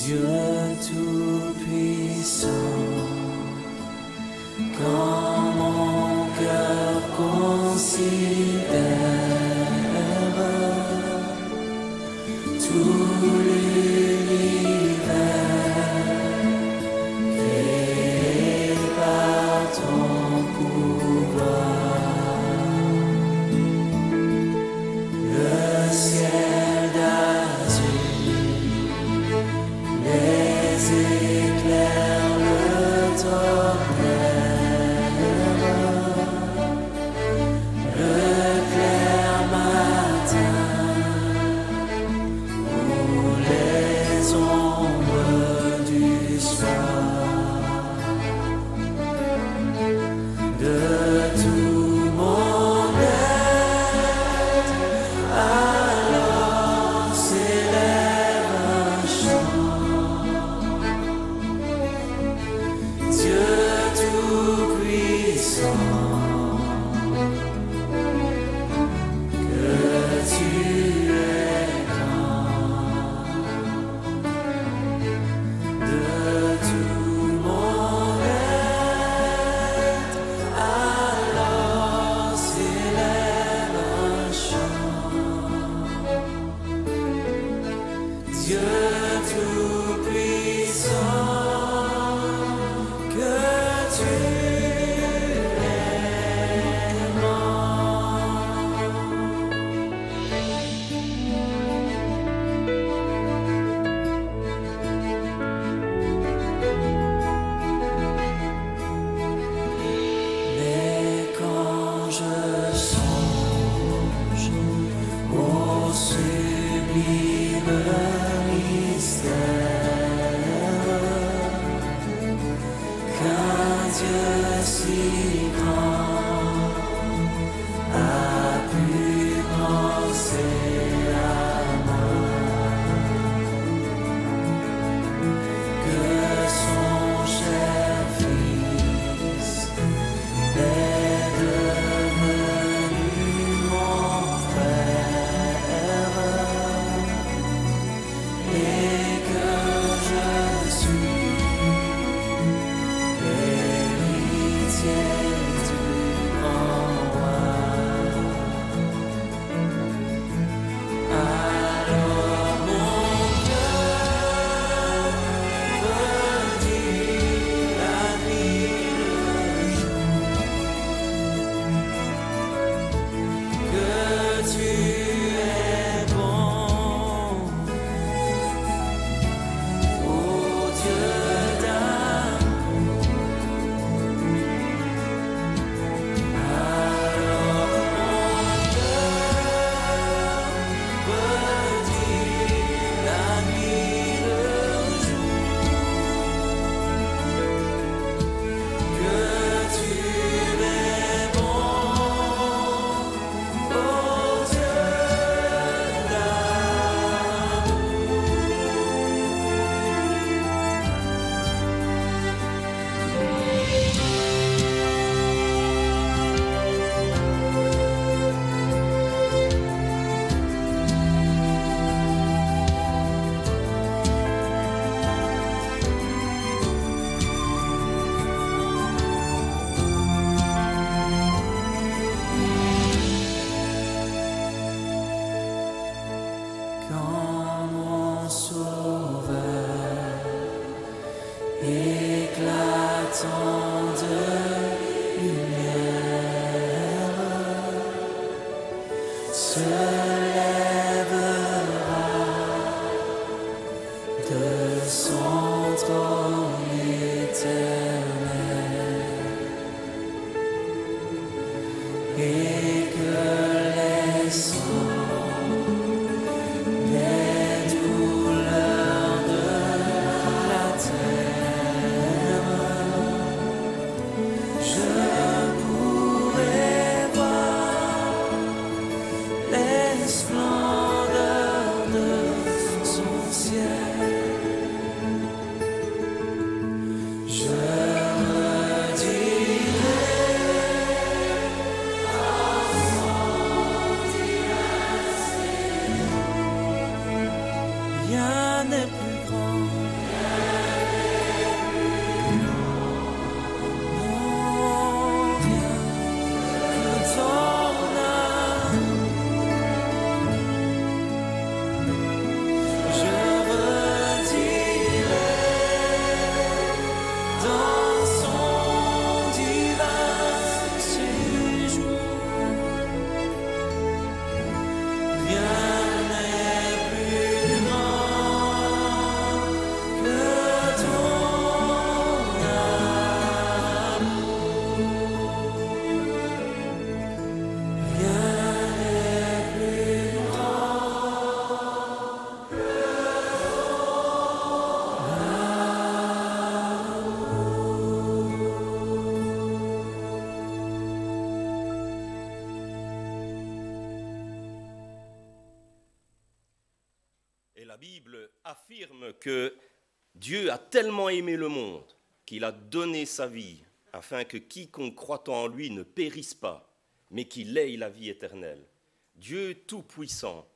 Dieu Tout-Puissant, quand mon cœur considère tout l'univers créé par ton pouvoir, le ciel d'azur, les éclairs, le tonnerre, le clair matin, ou les ombres du soir, de tout mon être, alors s'élève un chant. Dieu Tout-Puissant, que tu es grand, de tout mon être, alors s'élève un chant. Dieu Tout-Puissant, que tu es grand. Mais quand je songe au sublime mystère qu'un Dieu si grand a pu penser à moi, que son cher Fils est devenu mon frère, et que je suis l'héritier du grand roi. Alors mon cœur redit la nuit, le jour, que tu es bon, ô Dieu d'amour. Alors mon cœur redit la nuit, le jour, que tu es bon, ô Dieu d'amour. Quand mon sauveur éclatant de lumière se lèvera de son trône éternel, et que les sangs des douleurs de la terre, je pourrai voir les splendeurs de son ciel. Je redirai rien n'est plus grand. La Bible affirme que Dieu a tellement aimé le monde qu'il a donné sa vie afin que quiconque croit en lui ne périsse pas, mais qu'il ait la vie éternelle. Dieu Tout-Puissant,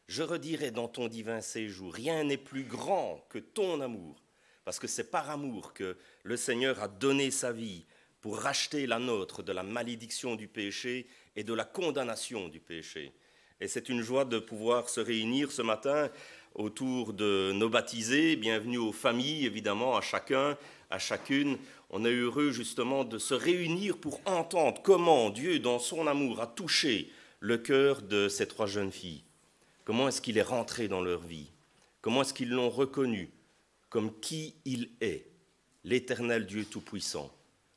je redirai dans ton divin séjour, rien n'est plus grand que ton amour, parce que c'est par amour que le Seigneur a donné sa vie pour racheter la nôtre de la malédiction du péché et de la condamnation du péché. Et c'est une joie de pouvoir se réunir ce matin autour de nos baptisés. Bienvenue aux familles, évidemment, à chacun, à chacune. On est heureux justement de se réunir pour entendre comment Dieu, dans son amour, a touché le cœur de ces trois jeunes filles. Comment est-ce qu'il est rentré dans leur vie? Comment est-ce qu'ils l'ont reconnu comme qui il est, l'Éternel Dieu Tout-Puissant,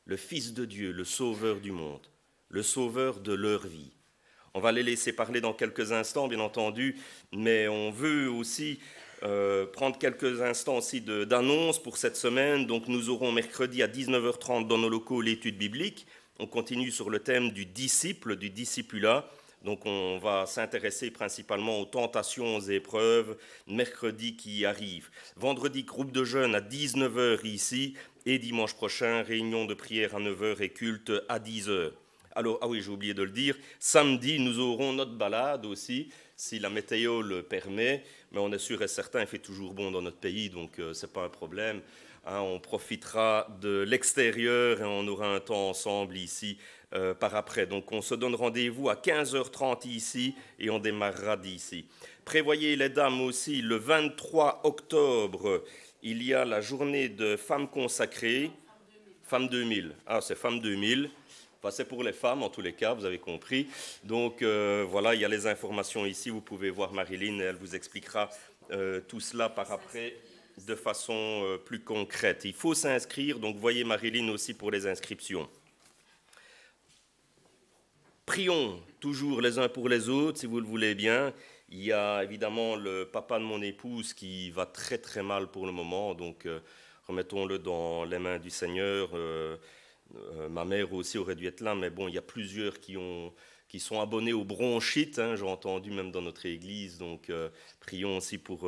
le Fils de Dieu, le Sauveur du monde, le Sauveur de leur vie. On va les laisser parler dans quelques instants, bien entendu, mais on veut aussi prendre quelques instants aussi d'annonce pour cette semaine. Donc nous aurons mercredi à 19h30 dans nos locaux l'étude biblique. On continue sur le thème du disciple, du discipulat. Donc on va s'intéresser principalement aux tentations, aux épreuves, mercredi qui arrive. Vendredi, groupe de jeunes à 19h ici, et dimanche prochain, réunion de prière à 9h et culte à 10h. Alors, ah oui, j'ai oublié de le dire, samedi, nous aurons notre balade aussi, si la météo le permet, mais on est sûr et certain, il fait toujours bon dans notre pays, donc ce n'est pas un problème. Hein, on profitera de l'extérieur et on aura un temps ensemble ici par après. Donc on se donne rendez-vous à 15h30 ici et on démarrera d'ici. Prévoyez les dames aussi, le 23 octobre, il y a la journée de femmes consacrées. Femmes 2000. Ah, c'est Femmes 2000. Enfin, c'est pour les femmes, en tous les cas, vous avez compris. Donc, voilà, il y a les informations ici. Vous pouvez voir Marilyn, elle vous expliquera tout cela par après de façon plus concrète. Il faut s'inscrire, donc voyez Marilyn aussi pour les inscriptions. Prions toujours les uns pour les autres, si vous le voulez bien. Il y a évidemment le papa de mon épouse qui va très très mal pour le moment, donc remettons-le dans les mains du Seigneur. Ma mère aussi aurait dû être là, mais bon, il y a plusieurs qui sont abonnés aux bronchites, hein, j'ai entendu même dans notre église, donc prions aussi pour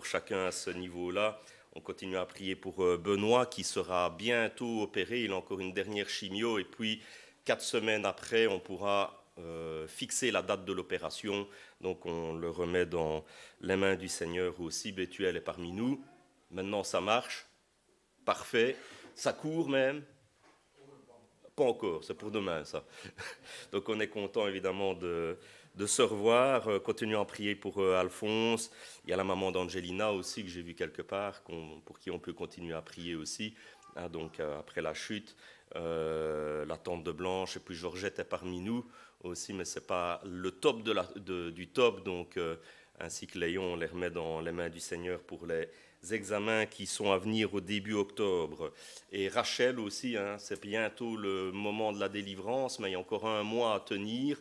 chacun à ce niveau-là. On continue à prier pour Benoît qui sera bientôt opéré, il a encore une dernière chimio, et puis 4 semaines après, on pourra fixer la date de l'opération, donc on le remet dans les mains du Seigneur aussi. Bethuel est parmi nous, maintenant ça marche, parfait, ça court même. Pas encore, c'est pour demain ça. Donc on est content évidemment de se revoir. Continuons à prier pour Alphonse. Il y a la maman d'Angelina aussi que j'ai vue quelque part, pour qui on peut continuer à prier aussi. Hein, donc après la chute, la tante de Blanche, et puis Georgette est parmi nous aussi, mais ce n'est pas le top du top. Donc ainsi que Léon, on les remet dans les mains du Seigneur pour les examens qui sont à venir au début octobre. Et Rachel aussi, hein, c'est bientôt le moment de la délivrance, mais il y a encore un mois à tenir.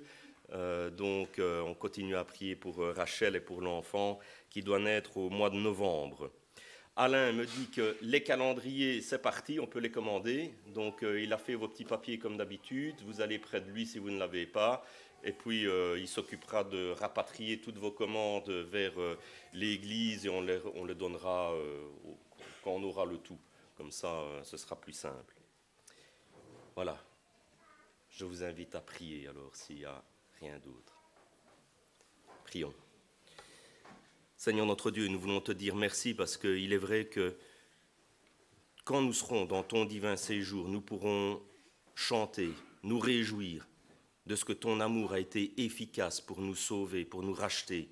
Donc on continue à prier pour Rachel et pour l'enfant qui doit naître au mois de novembre. Alain me dit que les calendriers, c'est parti, on peut les commander. Donc il a fait vos petits papiers comme d'habitude. Vous allez près de lui si vous ne l'avez pas. Et puis, il s'occupera de rapatrier toutes vos commandes vers l'église et on les donnera quand on aura le tout. Comme ça, ce sera plus simple. Voilà. Je vous invite à prier alors s'il n'y a rien d'autre. Prions. Seigneur notre Dieu, nous voulons te dire merci parce qu'il est vrai que quand nous serons dans ton divin séjour, nous pourrons chanter, nous réjouir de ce que ton amour a été efficace pour nous sauver, pour nous racheter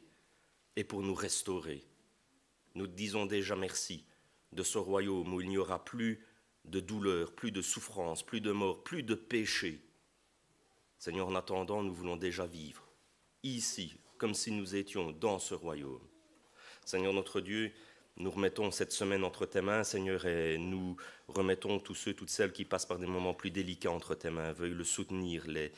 et pour nous restaurer. Nous te disons déjà merci de ce royaume où il n'y aura plus de douleur, plus de souffrance, plus de mort, plus de péché. Seigneur, en attendant, nous voulons déjà vivre ici, comme si nous étions dans ce royaume. Seigneur notre Dieu, nous remettons cette semaine entre tes mains, Seigneur, et nous remettons tous ceux, toutes celles qui passent par des moments plus délicats entre tes mains. Veuille le soutenir, les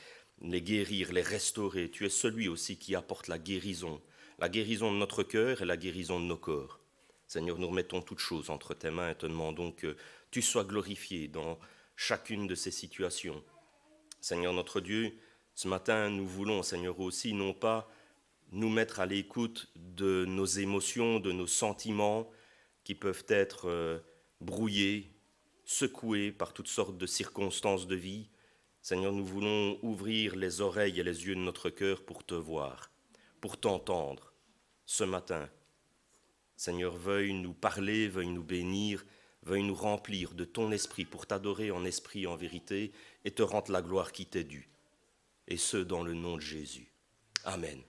guérir, les restaurer. Tu es celui aussi qui apporte la guérison de notre cœur et la guérison de nos corps. Seigneur, nous remettons toutes choses entre tes mains et te demandons que tu sois glorifié dans chacune de ces situations. Seigneur notre Dieu, ce matin, nous voulons, Seigneur, aussi, non pas nous mettre à l'écoute de nos émotions, de nos sentiments qui peuvent être brouillés, secoués par toutes sortes de circonstances de vie. Seigneur, nous voulons ouvrir les oreilles et les yeux de notre cœur pour te voir, pour t'entendre ce matin. Seigneur, veuille nous parler, veuille nous bénir, veuille nous remplir de ton esprit pour t'adorer en esprit et en vérité et te rendre la gloire qui t'est due. Et ce, dans le nom de Jésus. Amen.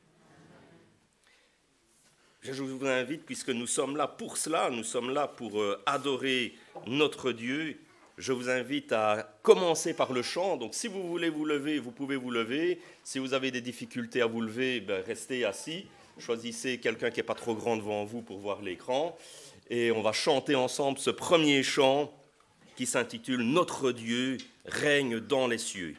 Je vous invite, puisque nous sommes là pour cela, nous sommes là pour adorer notre Dieu, je vous invite à commencer par le chant. Donc si vous voulez vous lever, vous pouvez vous lever. Si vous avez des difficultés à vous lever, restez assis. Choisissez quelqu'un qui n'est pas trop grand devant vous pour voir l'écran. Et on va chanter ensemble ce premier chant qui s'intitule « Notre Dieu règne dans les cieux ».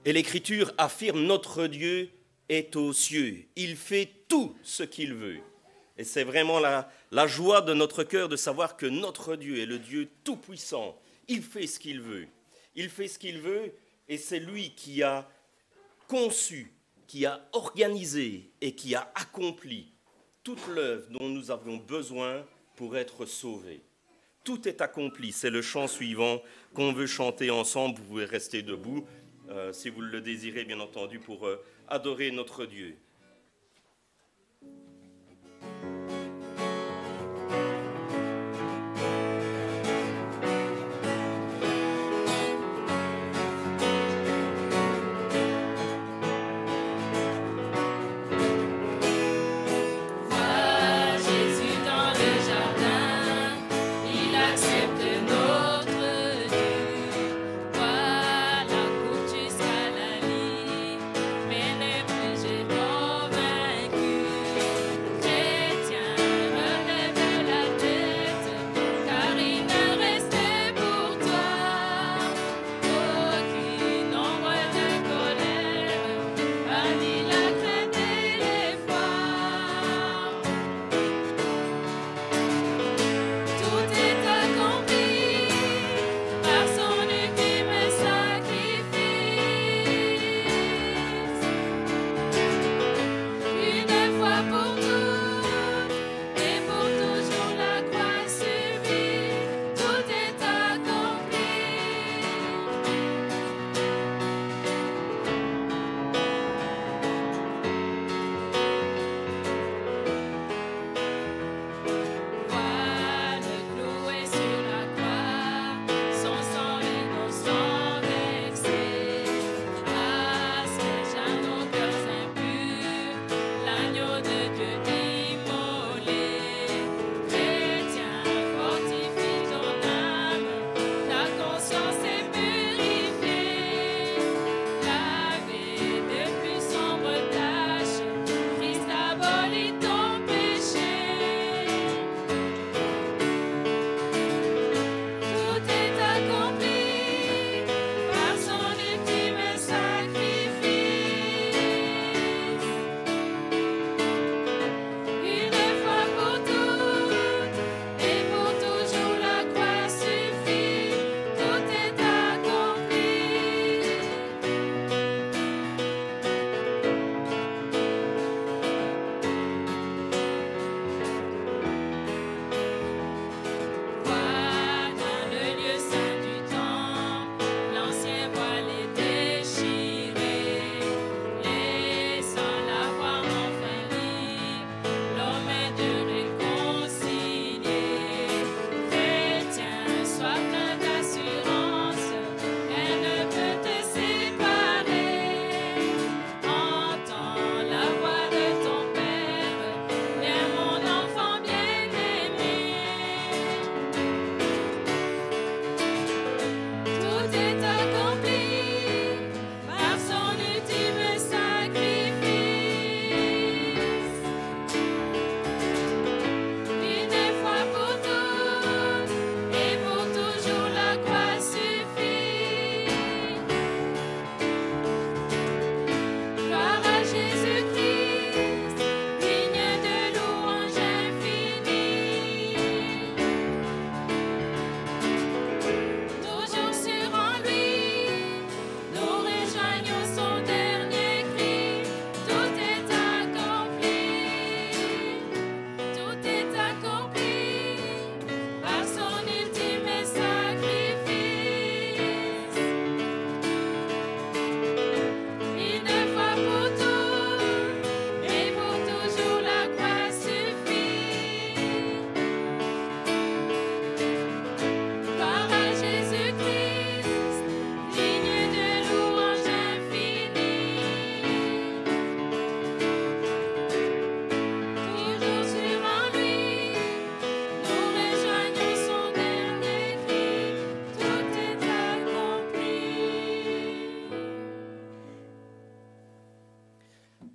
Et l'Écriture affirme notre Dieu est aux cieux. Il fait tout ce qu'il veut. Et c'est vraiment la joie de notre cœur de savoir que notre Dieu est le Dieu tout-puissant. Il fait ce qu'il veut. Il fait ce qu'il veut et c'est lui qui a conçu, qui a organisé et qui a accompli toute l'œuvre dont nous avions besoin pour être sauvés. Tout est accompli. C'est le chant suivant qu'on veut chanter ensemble. Vous pouvez rester debout, si vous le désirez, bien entendu, pour adorer notre Dieu.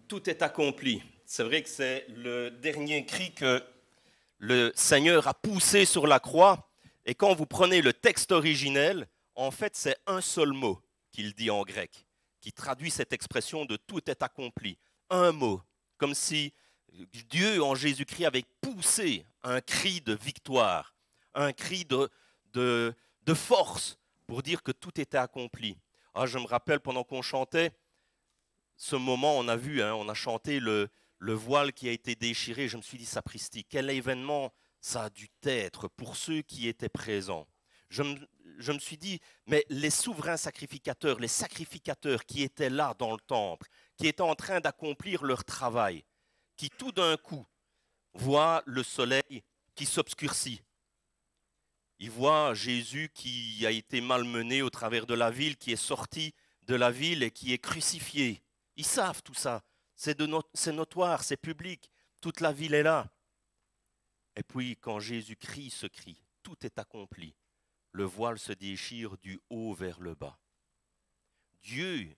Tout est accompli. C'est vrai que c'est le dernier cri que le Seigneur a poussé sur la croix. Et quand vous prenez le texte originel, en fait, c'est un seul mot qu'il dit en grec, qui traduit cette expression de tout est accompli. Un mot, comme si Dieu en Jésus-Christ avait poussé un cri de victoire, un cri de force pour dire que tout était accompli. Ah, je me rappelle pendant qu'on chantait, ce moment, on a vu, on a chanté le voile qui a été déchiré. Je me suis dit, sapristi, quel événement ça a dû être pour ceux qui étaient présents. Je me suis dit, mais les souverains sacrificateurs, les sacrificateurs qui étaient là dans le temple, qui étaient en train d'accomplir leur travail, qui tout d'un coup voient le soleil qui s'obscurcit. Ils voient Jésus qui a été malmené au travers de la ville, qui est sorti de la ville et qui est crucifié. Ils savent tout ça, c'est notoire, c'est public, toute la ville est là. Et puis quand Jésus crie ce cri, tout est accompli, le voile se déchire du haut vers le bas. Dieu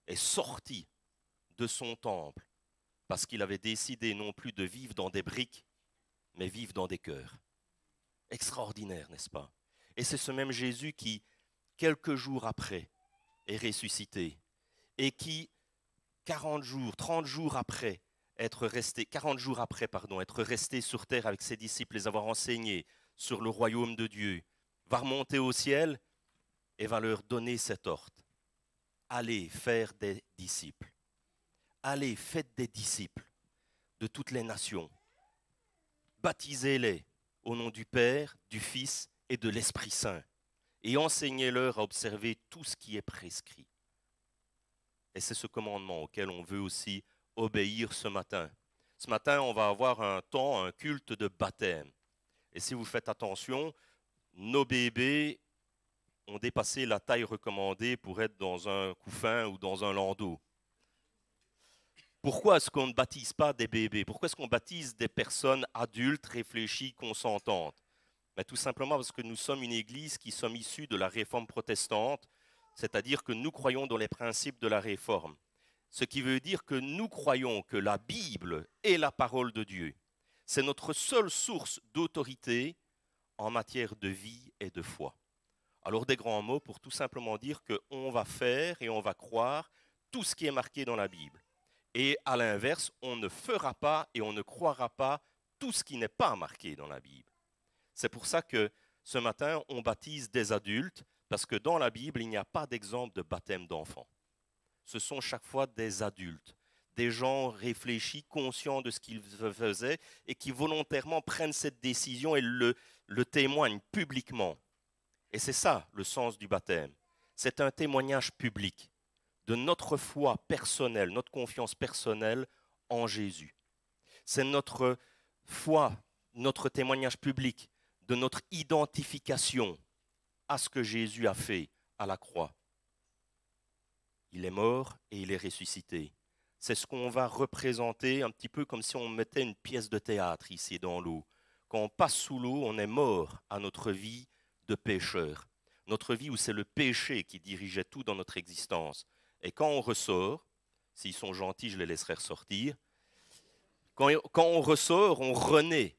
est sorti de son temple parce qu'il avait décidé non plus de vivre dans des briques, mais vivre dans des cœurs. Extraordinaire, n'est-ce pas? Et c'est ce même Jésus qui, quelques jours après, est ressuscité et qui, 30 jours après être resté sur terre avec ses disciples, les avoir enseignés sur le royaume de Dieu, va remonter au ciel et va leur donner cet ordre. Allez faire des disciples. Allez, faites des disciples de toutes les nations. Baptisez-les au nom du Père, du Fils et de l'Esprit Saint et enseignez-leur à observer tout ce qui est prescrit. Et c'est ce commandement auquel on veut aussi obéir ce matin. Ce matin, on va avoir un culte de baptême. Et si vous faites attention, nos bébés ont dépassé la taille recommandée pour être dans un couffin ou dans un landau. Pourquoi est-ce qu'on ne baptise pas des bébés? Pourquoi est-ce qu'on baptise des personnes adultes, réfléchies, consentantes? Mais tout simplement parce que nous sommes une église qui sommes issus de la réforme protestante, c'est-à-dire que nous croyons dans les principes de la réforme. Ce qui veut dire que nous croyons que la Bible est la parole de Dieu. C'est notre seule source d'autorité en matière de vie et de foi. Alors des grands mots pour tout simplement dire qu'on va faire et on va croire tout ce qui est marqué dans la Bible. Et à l'inverse, on ne fera pas et on ne croira pas tout ce qui n'est pas marqué dans la Bible. C'est pour ça que ce matin, on baptise des adultes, parce que dans la Bible, il n'y a pas d'exemple de baptême d'enfants. Ce sont chaque fois des adultes, des gens réfléchis, conscients de ce qu'ils faisaient et qui volontairement prennent cette décision et le témoignent publiquement. Et c'est ça le sens du baptême. C'est un témoignage public de notre foi personnelle, notre confiance personnelle en Jésus. C'est notre foi, notre témoignage public de notre identification à ce que Jésus a fait à la croix. Il est mort et il est ressuscité. C'est ce qu'on va représenter un petit peu comme si on mettait une pièce de théâtre ici dans l'eau. Quand on passe sous l'eau, on est mort à notre vie de pécheur. Notre vie où c'est le péché qui dirigeait tout dans notre existence. Et quand on ressort, s'ils sont gentils, je les laisserai ressortir. Quand on ressort, on renaît.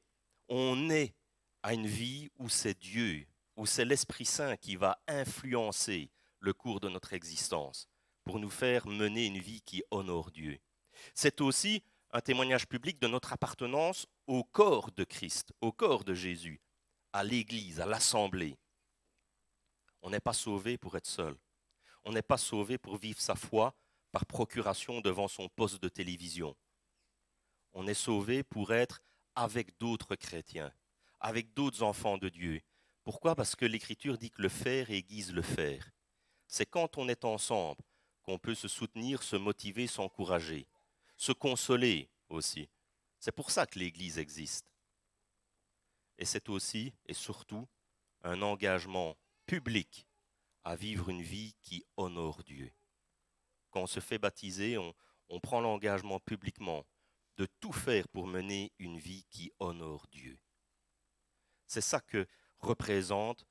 On est à une vie où c'est Dieu, où c'est l'Esprit Saint qui va influencer le cours de notre existence pour nous faire mener une vie qui honore Dieu. C'est aussi un témoignage public de notre appartenance au corps de Christ, au corps de Jésus, à l'Église, à l'Assemblée. On n'est pas sauvé pour être seul. On n'est pas sauvé pour vivre sa foi par procuration devant son poste de télévision. On est sauvé pour être avec d'autres chrétiens, avec d'autres enfants de Dieu. Pourquoi? Parce que l'Écriture dit que le faire aiguise le faire. C'est quand on est ensemble qu'on peut se soutenir, se motiver, s'encourager, se consoler aussi. C'est pour ça que l'Église existe. Et c'est aussi et surtout un engagement public à vivre une vie qui honore Dieu. Quand on se fait baptiser, on prend l'engagement publiquement de tout faire pour mener une vie qui honore Dieu. C'est ça que représente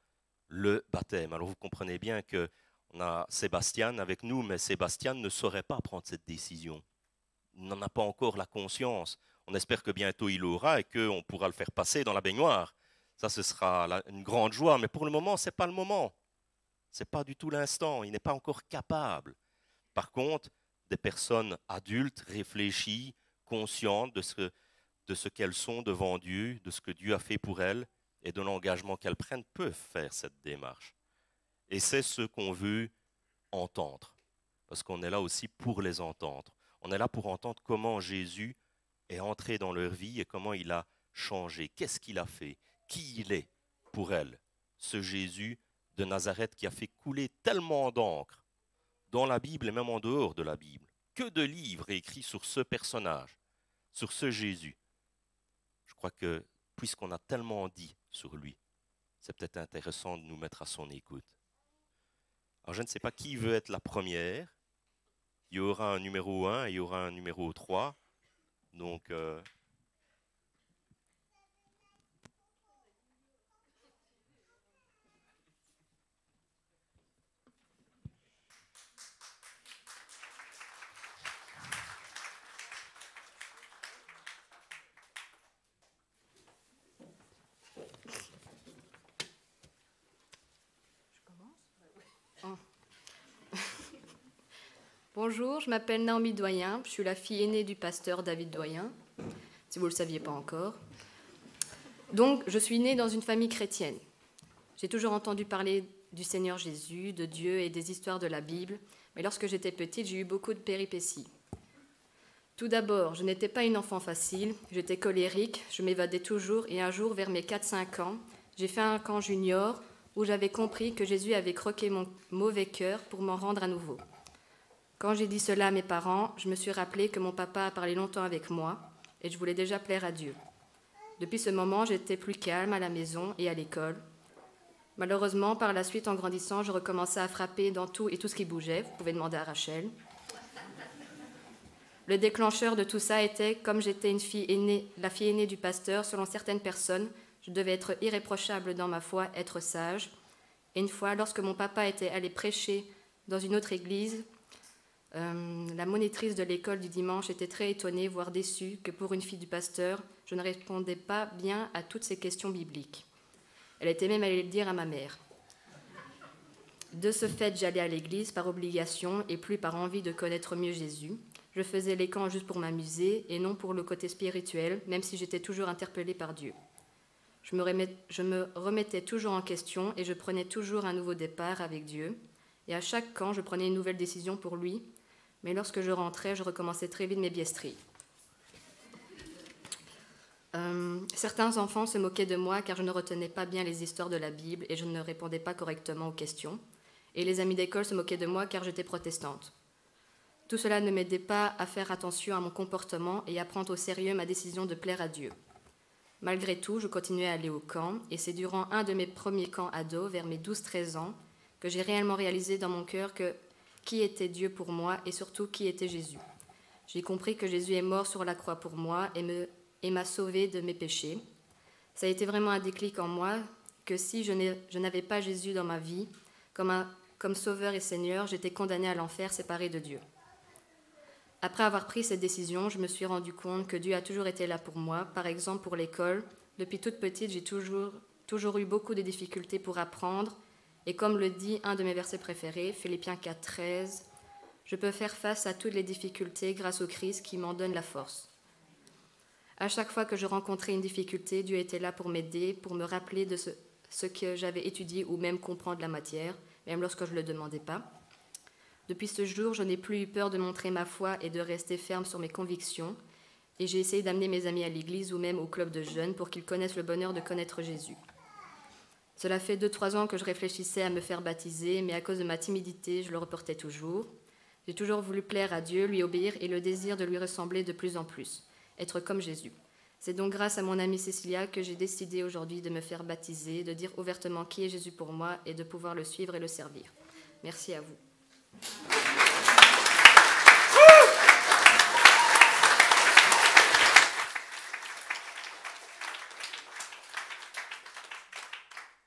le baptême. Alors vous comprenez bien qu'on a Sébastien avec nous, mais Sébastien ne saurait pas prendre cette décision. Il n'en a pas encore la conscience. On espère que bientôt il l'aura et qu'on pourra le faire passer dans la baignoire. Ça, ce sera une grande joie, mais pour le moment, ce n'est pas le moment. Ce n'est pas du tout l'instant. Il n'est pas encore capable. Par contre, des personnes adultes, réfléchies, conscientes de ce qu'elles sont devant Dieu, de ce que Dieu a fait pour elles et de l'engagement qu'elles prennent, peuvent faire cette démarche. Et c'est ce qu'on veut entendre, parce qu'on est là aussi pour les entendre. On est là pour entendre comment Jésus est entré dans leur vie et comment il a changé, qu'est-ce qu'il a fait, qui il est pour elles. Ce Jésus de Nazareth qui a fait couler tellement d'encre dans la Bible et même en dehors de la Bible. Que de livres écrits sur ce personnage, sur ce Jésus. Je crois que, puisqu'on a tellement dit sur lui, c'est peut-être intéressant de nous mettre à son écoute. Alors je ne sais pas qui veut être la première. Il y aura un numéro 1 et il y aura un numéro 3. Donc... Bonjour, je m'appelle Naomi Doyen, je suis la fille aînée du pasteur David Doyen, si vous ne le saviez pas encore. Donc, je suis née dans une famille chrétienne. J'ai toujours entendu parler du Seigneur Jésus, de Dieu et des histoires de la Bible, mais lorsque j'étais petite, j'ai eu beaucoup de péripéties. Tout d'abord, je n'étais pas une enfant facile, j'étais colérique, je m'évadais toujours et un jour, vers mes 4-5 ans, j'ai fait un camp junior où j'avais compris que Jésus avait croqué mon mauvais cœur pour m'en rendre à nouveau. Quand j'ai dit cela à mes parents, je me suis rappelé que mon papa a parlé longtemps avec moi et je voulais déjà plaire à Dieu. Depuis ce moment, j'étais plus calme à la maison et à l'école. Malheureusement, par la suite, en grandissant, je recommençais à frapper dans tout et tout ce qui bougeait. Vous pouvez demander à Rachel. Le déclencheur de tout ça était, comme j'étais la fille aînée du pasteur, selon certaines personnes, je devais être irréprochable dans ma foi, être sage. Et une fois, lorsque mon papa était allé prêcher dans une autre église, la monitrice de l'école du dimanche était très étonnée, voire déçue, que pour une fille du pasteur, je ne répondais pas bien à toutes ces questions bibliques. Elle était même allée le dire à ma mère. De ce fait, j'allais à l'église par obligation et plus par envie de connaître mieux Jésus. Je faisais les camps juste pour m'amuser et non pour le côté spirituel, même si j'étais toujours interpellée par Dieu. Je me remettais toujours en question et je prenais toujours un nouveau départ avec Dieu. Et à chaque camp, je prenais une nouvelle décision pour lui. Mais lorsque je rentrais, je recommençais très vite mes biaiseries. Certains enfants se moquaient de moi car je ne retenais pas bien les histoires de la Bible et je ne répondais pas correctement aux questions. Et les amis d'école se moquaient de moi car j'étais protestante. Tout cela ne m'aidait pas à faire attention à mon comportement et à prendre au sérieux ma décision de plaire à Dieu. Malgré tout, je continuais à aller au camp et c'est durant un de mes premiers camps ados, vers mes 12-13 ans, que j'ai réellement réalisé dans mon cœur qui était Dieu pour moi et surtout qui était Jésus. J'ai compris que Jésus est mort sur la croix pour moi et m'a sauvée de mes péchés. Ça a été vraiment un déclic en moi que si je n'avais pas Jésus dans ma vie, comme sauveur et Seigneur, j'étais condamnée à l'enfer, séparée de Dieu. Après avoir pris cette décision, je me suis rendu compte que Dieu a toujours été là pour moi. Par exemple, pour l'école, depuis toute petite, j'ai toujours eu beaucoup de difficultés pour apprendre. Et comme le dit un de mes versets préférés, Philippiens 4:13, « Je peux faire face à toutes les difficultés grâce au Christ qui m'en donne la force. » À chaque fois que je rencontrais une difficulté, Dieu était là pour m'aider, pour me rappeler de ce que j'avais étudié ou même comprendre la matière, même lorsque je ne le demandais pas. Depuis ce jour, je n'ai plus eu peur de montrer ma foi et de rester ferme sur mes convictions. Et j'ai essayé d'amener mes amis à l'église ou même au club de jeunes pour qu'ils connaissent le bonheur de connaître Jésus. Cela fait 2-3 ans que je réfléchissais à me faire baptiser, mais à cause de ma timidité, je le reportais toujours. J'ai toujours voulu plaire à Dieu, lui obéir et le désir de lui ressembler de plus en plus, être comme Jésus. C'est donc grâce à mon amie Cécilia que j'ai décidé aujourd'hui de me faire baptiser, de dire ouvertement qui est Jésus pour moi et de pouvoir le suivre et le servir. Merci à vous.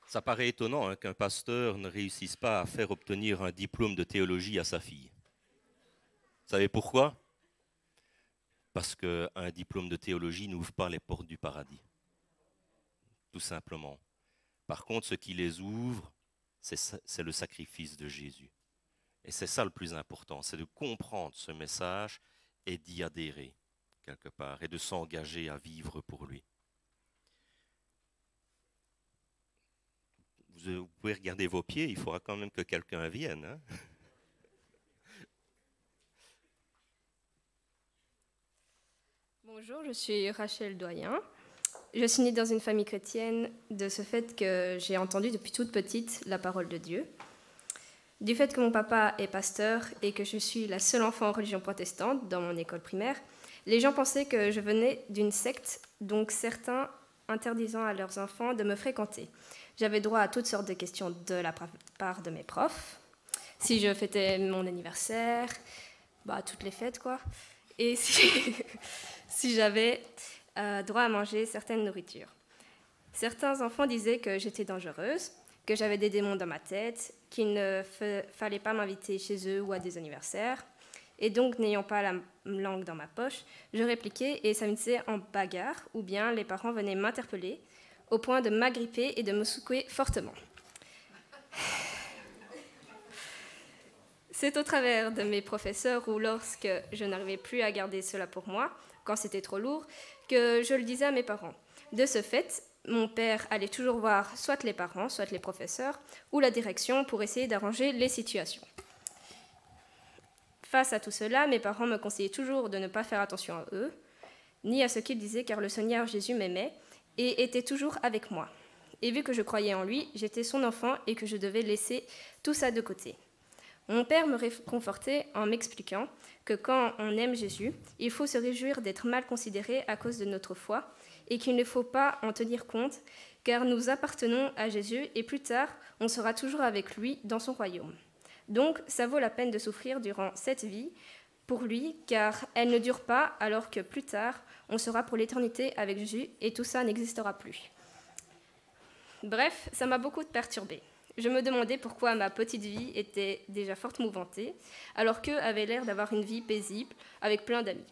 Ça paraît étonnant qu'un pasteur ne réussisse pas à faire obtenir un diplôme de théologie à sa fille. Vous savez pourquoi? Parce qu'un diplôme de théologie n'ouvre pas les portes du paradis. Tout simplement. Par contre, ce qui les ouvre, c'est le sacrifice de Jésus. Et c'est ça le plus important, c'est de comprendre ce message et d'y adhérer quelque part et de s'engager à vivre pour lui. Vous pouvez regarder vos pieds, il faudra quand même que quelqu'un vienne. Hein? Bonjour, je suis Rachel Doyen. Je suis née dans une famille chrétienne de ce fait que j'ai entendu depuis toute petite la parole de Dieu. Du fait que mon papa est pasteur et que je suis la seule enfant en religion protestante dans mon école primaire, les gens pensaient que je venais d'une secte, donc certains interdisant à leurs enfants de me fréquenter. J'avais droit à toutes sortes de questions de la part de mes profs. Si je fêtais mon anniversaire, toutes les fêtes quoi. Et si j'avais droit à manger certaines nourritures. Certains enfants disaient que j'étais dangereuse, que j'avais des démons dans ma tête, qu'il ne fallait pas m'inviter chez eux ou à des anniversaires. Et donc, n'ayant pas la langue dans ma poche, je répliquais et ça finissait en bagarre, ou bien les parents venaient m'interpeller au point de m'agripper et de me secouer fortement. C'est au travers de mes professeurs ou lorsque je n'arrivais plus à garder cela pour moi, quand c'était trop lourd, que je le disais à mes parents. De ce fait, mon père allait toujours voir soit les parents, soit les professeurs, ou la direction pour essayer d'arranger les situations. Face à tout cela, mes parents me conseillaient toujours de ne pas faire attention à eux, ni à ce qu'ils disaient, car le Seigneur Jésus m'aimait et était toujours avec moi. Et vu que je croyais en lui, j'étais son enfant et que je devais laisser tout ça de côté. Mon père me réconfortait en m'expliquant que quand on aime Jésus, il faut se réjouir d'être mal considéré à cause de notre foi et qu'il ne faut pas en tenir compte car nous appartenons à Jésus et plus tard, on sera toujours avec lui dans son royaume. Donc, ça vaut la peine de souffrir durant cette vie pour lui car elle ne dure pas alors que plus tard, on sera pour l'éternité avec Jésus et tout ça n'existera plus. Bref, ça m'a beaucoup perturbée. Je me demandais pourquoi ma petite vie était déjà fort mouvementée, alors qu'eux avaient l'air d'avoir une vie paisible, avec plein d'amis.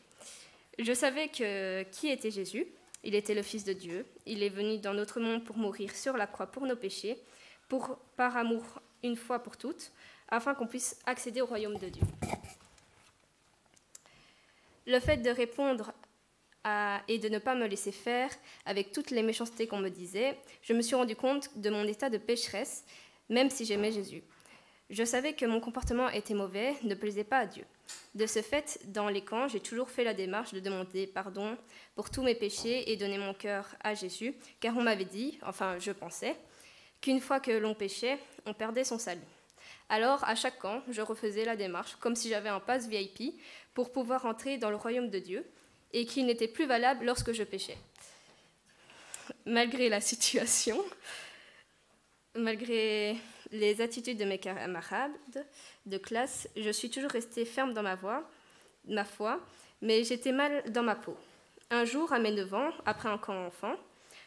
Je savais qui était Jésus. Il était le Fils de Dieu. Il est venu dans notre monde pour mourir sur la croix pour nos péchés, par amour une fois pour toutes, afin qu'on puisse accéder au royaume de Dieu. Le fait de répondre et de ne pas me laisser faire avec toutes les méchancetés qu'on me disait, je me suis rendu compte de mon état de pécheresse, même si j'aimais Jésus. Je savais que mon comportement était mauvais, ne plaisait pas à Dieu. De ce fait, dans les camps, j'ai toujours fait la démarche de demander pardon pour tous mes péchés et donner mon cœur à Jésus, car on m'avait dit, enfin je pensais, qu'une fois que l'on péchait, on perdait son salut. Alors, à chaque camp, je refaisais la démarche, comme si j'avais un pass VIP pour pouvoir entrer dans le royaume de Dieu, et qui n'était plus valable lorsque je péchais. Malgré la situation, malgré les attitudes de mes camarades de classe, je suis toujours restée ferme dans ma foi, mais j'étais mal dans ma peau. Un jour, à mes 9 ans, après un camp enfant,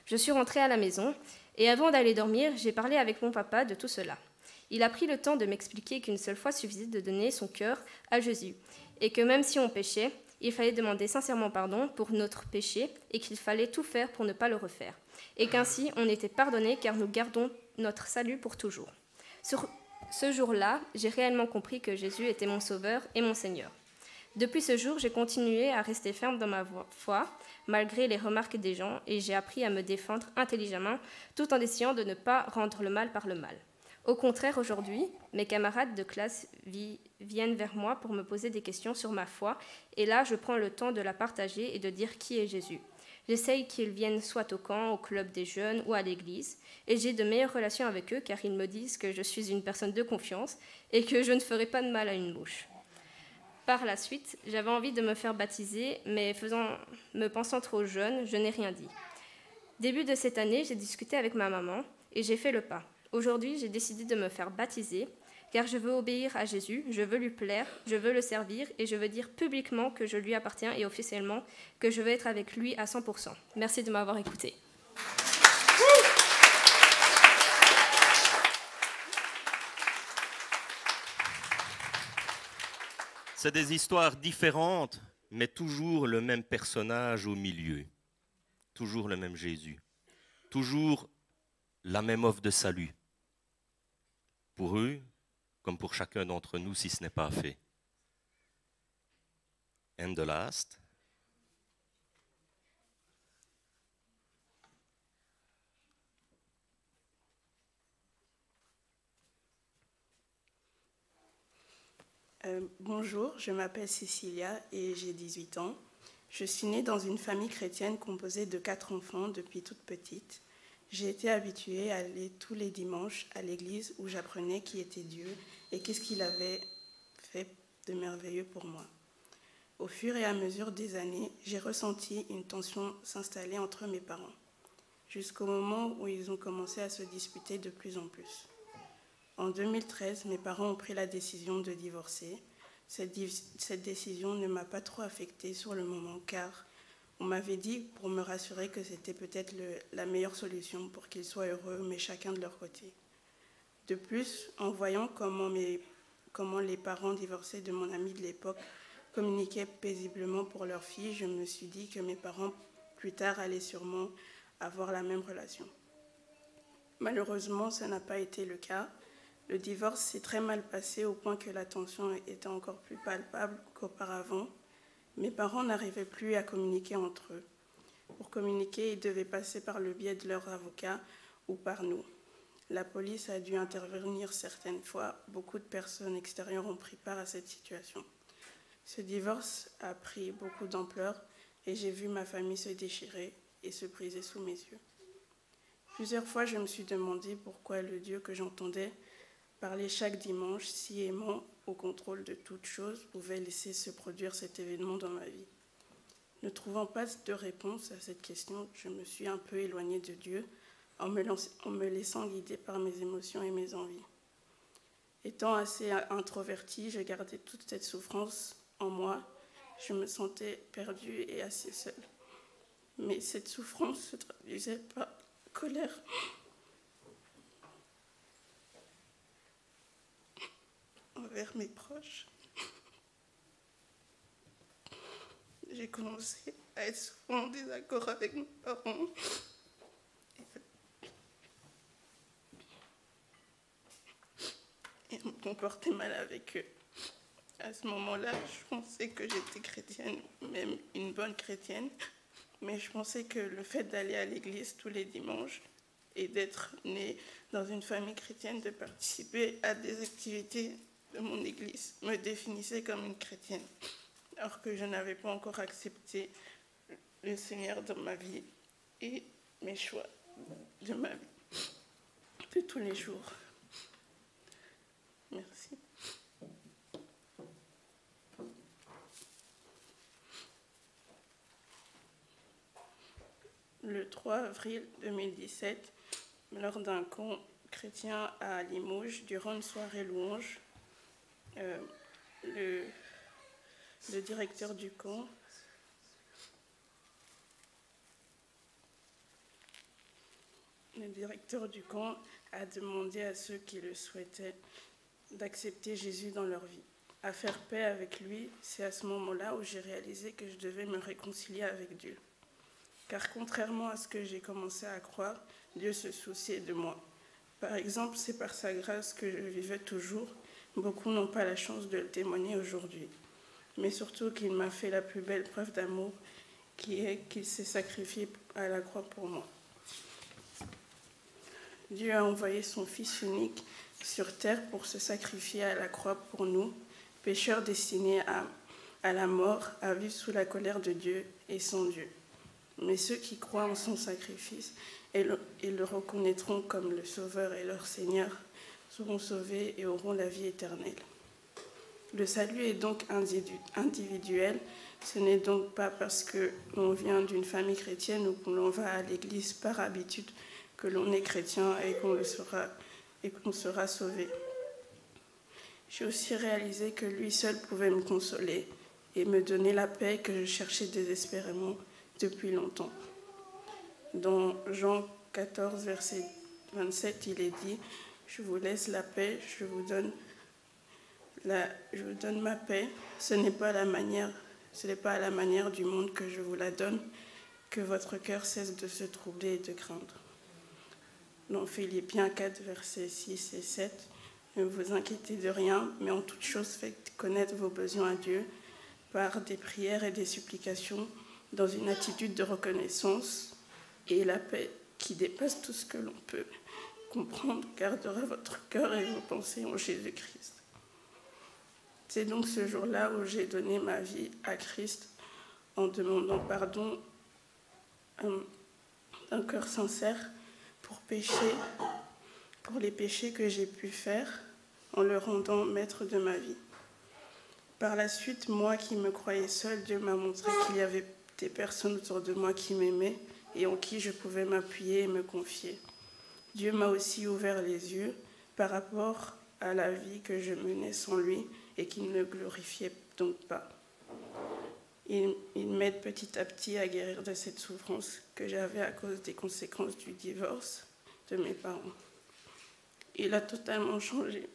je suis rentrée à la maison et avant d'aller dormir, j'ai parlé avec mon papa de tout cela. Il a pris le temps de m'expliquer qu'une seule fois suffisait de donner son cœur à Jésus et que même si on péchait, il fallait demander sincèrement pardon pour notre péché et qu'il fallait tout faire pour ne pas le refaire. Et qu'ainsi, on était pardonné car nous gardons notre salut pour toujours. Sur ce jour-là, j'ai réellement compris que Jésus était mon sauveur et mon Seigneur. Depuis ce jour, j'ai continué à rester ferme dans ma foi, malgré les remarques des gens, et j'ai appris à me défendre intelligemment, tout en essayant de ne pas rendre le mal par le mal. Au contraire, aujourd'hui, mes camarades de classe viennent vers moi pour me poser des questions sur ma foi, et là, je prends le temps de la partager et de dire qui est Jésus. J'essaye qu'ils viennent soit au camp, au club des jeunes ou à l'église, et j'ai de meilleures relations avec eux car ils me disent que je suis une personne de confiance et que je ne ferai pas de mal à une mouche. Par la suite, j'avais envie de me faire baptiser, mais me pensant trop jeune, je n'ai rien dit. Début de cette année, j'ai discuté avec ma maman et j'ai fait le pas. Aujourd'hui, j'ai décidé de me faire baptiser car je veux obéir à Jésus, je veux lui plaire, je veux le servir et je veux dire publiquement que je lui appartiens et officiellement que je veux être avec lui à 100%. Merci de m'avoir écouté. C'est des histoires différentes, mais toujours le même personnage au milieu. Toujours le même Jésus. Toujours la même offre de salut. Pour eux, comme pour chacun d'entre nous si ce n'est pas fait. And the last. Bonjour, je m'appelle Cécilia et j'ai 18 ans. Je suis née dans une famille chrétienne composée de 4 enfants depuis toute petite. J'ai été habituée à aller tous les dimanches à l'église où j'apprenais qui était Dieu et qu'est-ce qu'il avait fait de merveilleux pour moi. Au fur et à mesure des années, j'ai ressenti une tension s'installer entre mes parents, jusqu'au moment où ils ont commencé à se disputer de plus en plus. En 2013, mes parents ont pris la décision de divorcer. Cette décision ne m'a pas trop affectée sur le moment car on m'avait dit pour me rassurer que c'était peut-être la meilleure solution pour qu'ils soient heureux, mais chacun de leur côté. De plus, en voyant comment les parents divorcés de mon ami de l'époque communiquaient paisiblement pour leur fille, je me suis dit que mes parents plus tard allaient sûrement avoir la même relation. Malheureusement, ça n'a pas été le cas. Le divorce s'est très mal passé au point que la tension était encore plus palpable qu'auparavant. Mes parents n'arrivaient plus à communiquer entre eux. Pour communiquer, ils devaient passer par le biais de leur avocat ou par nous. La police a dû intervenir certaines fois. Beaucoup de personnes extérieures ont pris part à cette situation. Ce divorce a pris beaucoup d'ampleur et j'ai vu ma famille se déchirer et se briser sous mes yeux. Plusieurs fois, je me suis demandé pourquoi le Dieu que j'entendais parler chaque dimanche, si aimant, au contrôle de toutes choses, pouvait laisser se produire cet événement dans ma vie. Ne trouvant pas de réponse à cette question, je me suis un peu éloignée de Dieu en me laissant guider par mes émotions et mes envies. Étant assez introvertie, je gardais toute cette souffrance en moi. Je me sentais perdue et assez seule. Mais cette souffrance se traduisait par colère. Envers mes proches. J'ai commencé à être souvent en désaccord avec mes parents. Et me comporter mal avec eux. À ce moment-là, je pensais que j'étais chrétienne, même une bonne chrétienne. Mais je pensais que le fait d'aller à l'église tous les dimanches et d'être née dans une famille chrétienne, de participer à des activités de mon église me définissait comme une chrétienne, alors que je n'avais pas encore accepté le Seigneur dans ma vie et mes choix de ma vie, de tous les jours. Merci. Le 3 avril 2017, lors d'un camp chrétien à Limoges, durant une soirée louange, le directeur du camp a demandé à ceux qui le souhaitaient d'accepter Jésus dans leur vie, à faire paix avec lui. C'est à ce moment-là où j'ai réalisé que je devais me réconcilier avec Dieu. Car contrairement à ce que j'ai commencé à croire, Dieu se souciait de moi. Par exemple, c'est par sa grâce que je vivais toujours. Beaucoup n'ont pas la chance de le témoigner aujourd'hui. Mais surtout qu'il m'a fait la plus belle preuve d'amour, qui est qu'il s'est sacrifié à la croix pour moi. Dieu a envoyé son Fils unique sur terre pour se sacrifier à la croix pour nous, pécheurs destinés à la mort, à vivre sous la colère de Dieu et sans Dieu. Mais ceux qui croient en son sacrifice et le reconnaîtront comme le Sauveur et leur Seigneur seront sauvés et auront la vie éternelle. Le salut est donc individuel. Ce n'est donc pas parce que l'on vient d'une famille chrétienne ou que l'on va à l'église par habitude que l'on est chrétien et qu'on sera sauvé. J'ai aussi réalisé que lui seul pouvait me consoler et me donner la paix que je cherchais désespérément depuis longtemps. Dans Jean 14, verset 27, il est dit « Je vous laisse la paix, je vous donne ma paix. Ce n'est pas à la manière du monde que je vous la donne, que votre cœur cesse de se troubler et de craindre. » Dans Philippiens 4, versets 6 et 7, Ne vous inquiétez de rien, mais en toute chose faites connaître vos besoins à Dieu par des prières et des supplications, dans une attitude de reconnaissance, et la paix qui dépasse tout ce que l'on peut comprendre gardera votre cœur et vos pensées en Jésus-Christ. C'est donc ce jour-là où j'ai donné ma vie à Christ en demandant pardon d'un cœur sincère pour les péchés que j'ai pu faire, en le rendant maître de ma vie. Par la suite, moi qui me croyais seule, Dieu m'a montré qu'il y avait des personnes autour de moi qui m'aimaient et en qui je pouvais m'appuyer et me confier. Dieu m'a aussi ouvert les yeux par rapport à la vie que je menais sans lui et qu'il ne glorifiait donc pas. Il m'aide petit à petit à guérir de cette souffrance que j'avais à cause des conséquences du divorce de mes parents. Il a totalement changé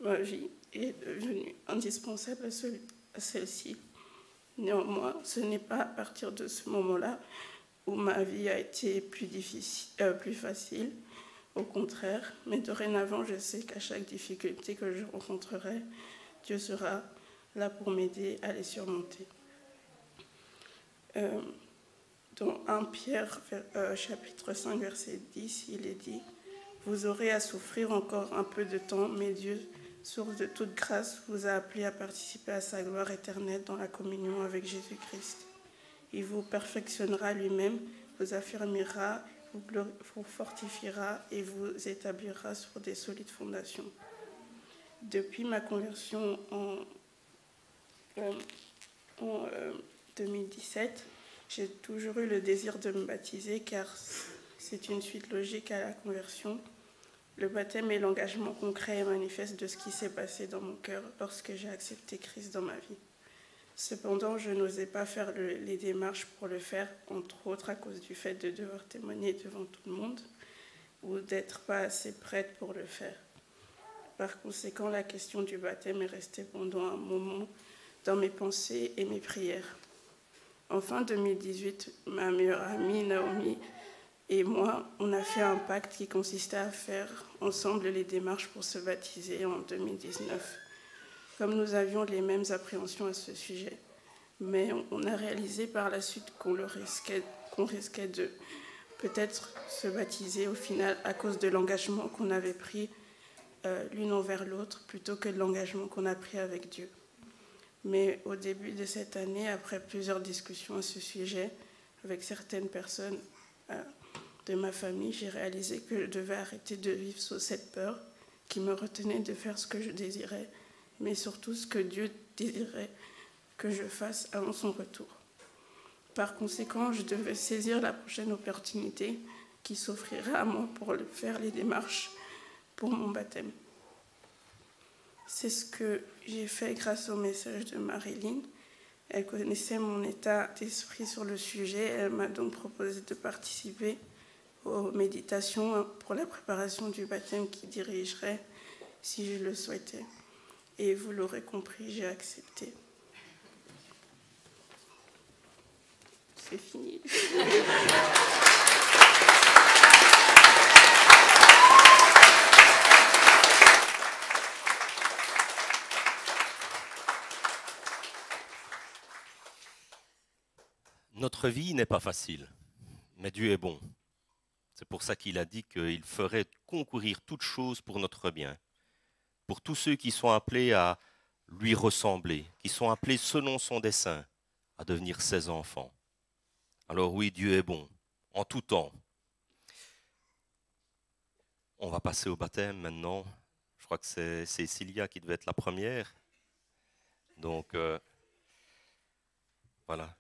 ma vie et est devenu indispensable à celle-ci. Néanmoins, ce n'est pas à partir de ce moment-là où ma vie a été plus facile. Au contraire, mais dorénavant, je sais qu'à chaque difficulté que je rencontrerai, Dieu sera là pour m'aider à les surmonter. Dans 1 Pierre, chapitre 5, verset 10, il est dit « Vous aurez à souffrir encore un peu de temps, mais Dieu, source de toute grâce, vous a appelé à participer à sa gloire éternelle dans la communion avec Jésus-Christ. Il vous perfectionnera lui-même, vous affirmera, vous fortifiera et vous établira sur des solides fondations. » Depuis ma conversion en 2017, j'ai toujours eu le désir de me baptiser car c'est une suite logique à la conversion. Le baptême est l'engagement concret et manifeste de ce qui s'est passé dans mon cœur lorsque j'ai accepté Christ dans ma vie. Cependant, je n'osais pas faire les démarches pour le faire, entre autres à cause du fait de devoir témoigner devant tout le monde ou d'être pas assez prête pour le faire. Par conséquent, la question du baptême est restée pendant un moment dans mes pensées et mes prières. En fin 2018, ma meilleure amie Naomi et moi, on a fait un pacte qui consistait à faire ensemble les démarches pour se baptiser en 2019. Comme nous avions les mêmes appréhensions à ce sujet. Mais on a réalisé par la suite qu'on risquait de peut-être se baptiser au final à cause de l'engagement qu'on avait pris l'une envers l'autre plutôt que de l'engagement qu'on a pris avec Dieu. Mais au début de cette année, après plusieurs discussions à ce sujet avec certaines personnes de ma famille, j'ai réalisé que je devais arrêter de vivre sous cette peur qui me retenait de faire ce que je désirais, mais surtout ce que Dieu désirait que je fasse avant son retour. Par conséquent, je devais saisir la prochaine opportunité qui s'offrirait à moi pour faire les démarches pour mon baptême. C'est ce que j'ai fait grâce au message de Marilyn. Elle connaissait mon état d'esprit sur le sujet. Elle m'a donc proposé de participer aux méditations pour la préparation du baptême qui dirigerait si je le souhaitais. Et vous l'aurez compris, j'ai accepté. C'est fini. Notre vie n'est pas facile, mais Dieu est bon. C'est pour ça qu'il a dit qu'il ferait concourir toutes choses pour notre bien. Pour tous ceux qui sont appelés à lui ressembler, qui sont appelés selon son dessein, à devenir ses enfants. Alors oui, Dieu est bon, en tout temps. On va passer au baptême maintenant. Je crois que c'est Cécilia qui devait être la première. Donc, voilà.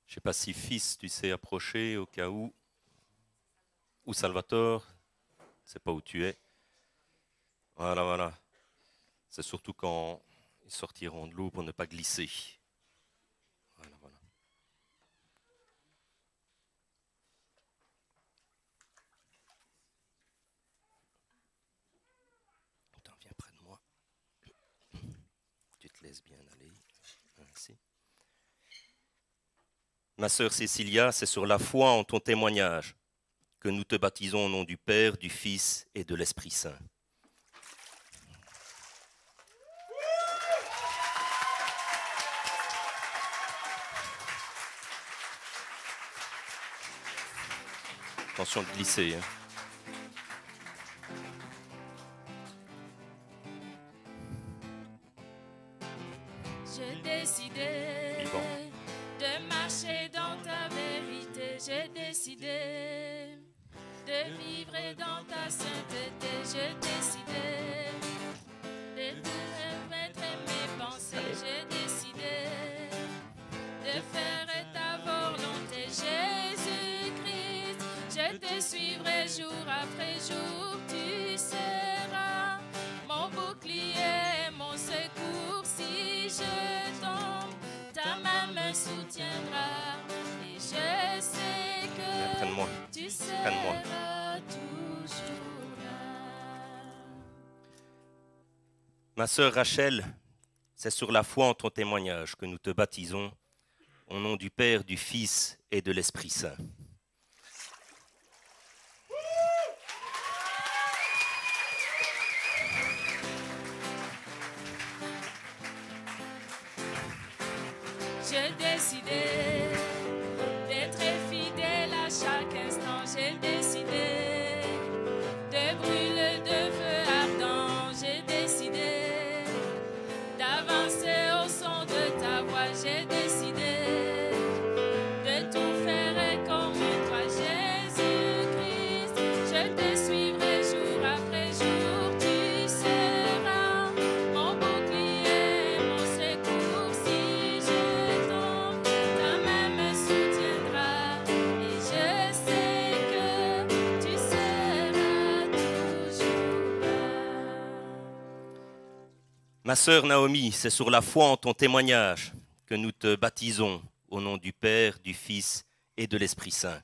Je ne sais pas si Fils, tu sais approcher au cas où. Ou Salvatore, je ne sais pas où tu es. Voilà, voilà. C'est surtout quand ils sortiront de l'eau pour ne pas glisser. Voilà, voilà. Attends, viens près de moi. Tu te laisses bien aller. Ainsi. Ma sœur Cécilia, c'est sur la foi en ton témoignage que nous te baptisons au nom du Père, du Fils et de l'Esprit Saint. Attention de glisser. Hein. J'ai décidé de marcher dans ta vérité. J'ai décidé de vivre dans ta sainteté. J'ai décidé de tout remettre mes pensées. J'ai décidé de faire ta volonté. Jésus-Christ, je te suivrai jour après jour. Tu seras mon bouclier, mon secours. Si je tombe, ta main me soutiendra. Et je sais que tu seras toujours là. Ma sœur Rachel, c'est sur la foi en ton témoignage que nous te baptisons au nom du Père, du Fils et de l'Esprit Saint. J'ai décidé d'être fidèle à chaque instant. J'ai décidé de brûler de feu ardent. J'ai décidé d'avancer au son de ta voix. J'ai décidé de tout faire comme toi, Jésus-Christ. Je te suivrai jour après jour. Tu seras mon bouclier, mon secours. Si je tombe, ta main me soutiendra. Et je sais que tu seras toujours là. Ma sœur Naomi, c'est sur la foi en ton témoignage que nous te baptisons au nom du Père, du Fils et de l'Esprit Saint.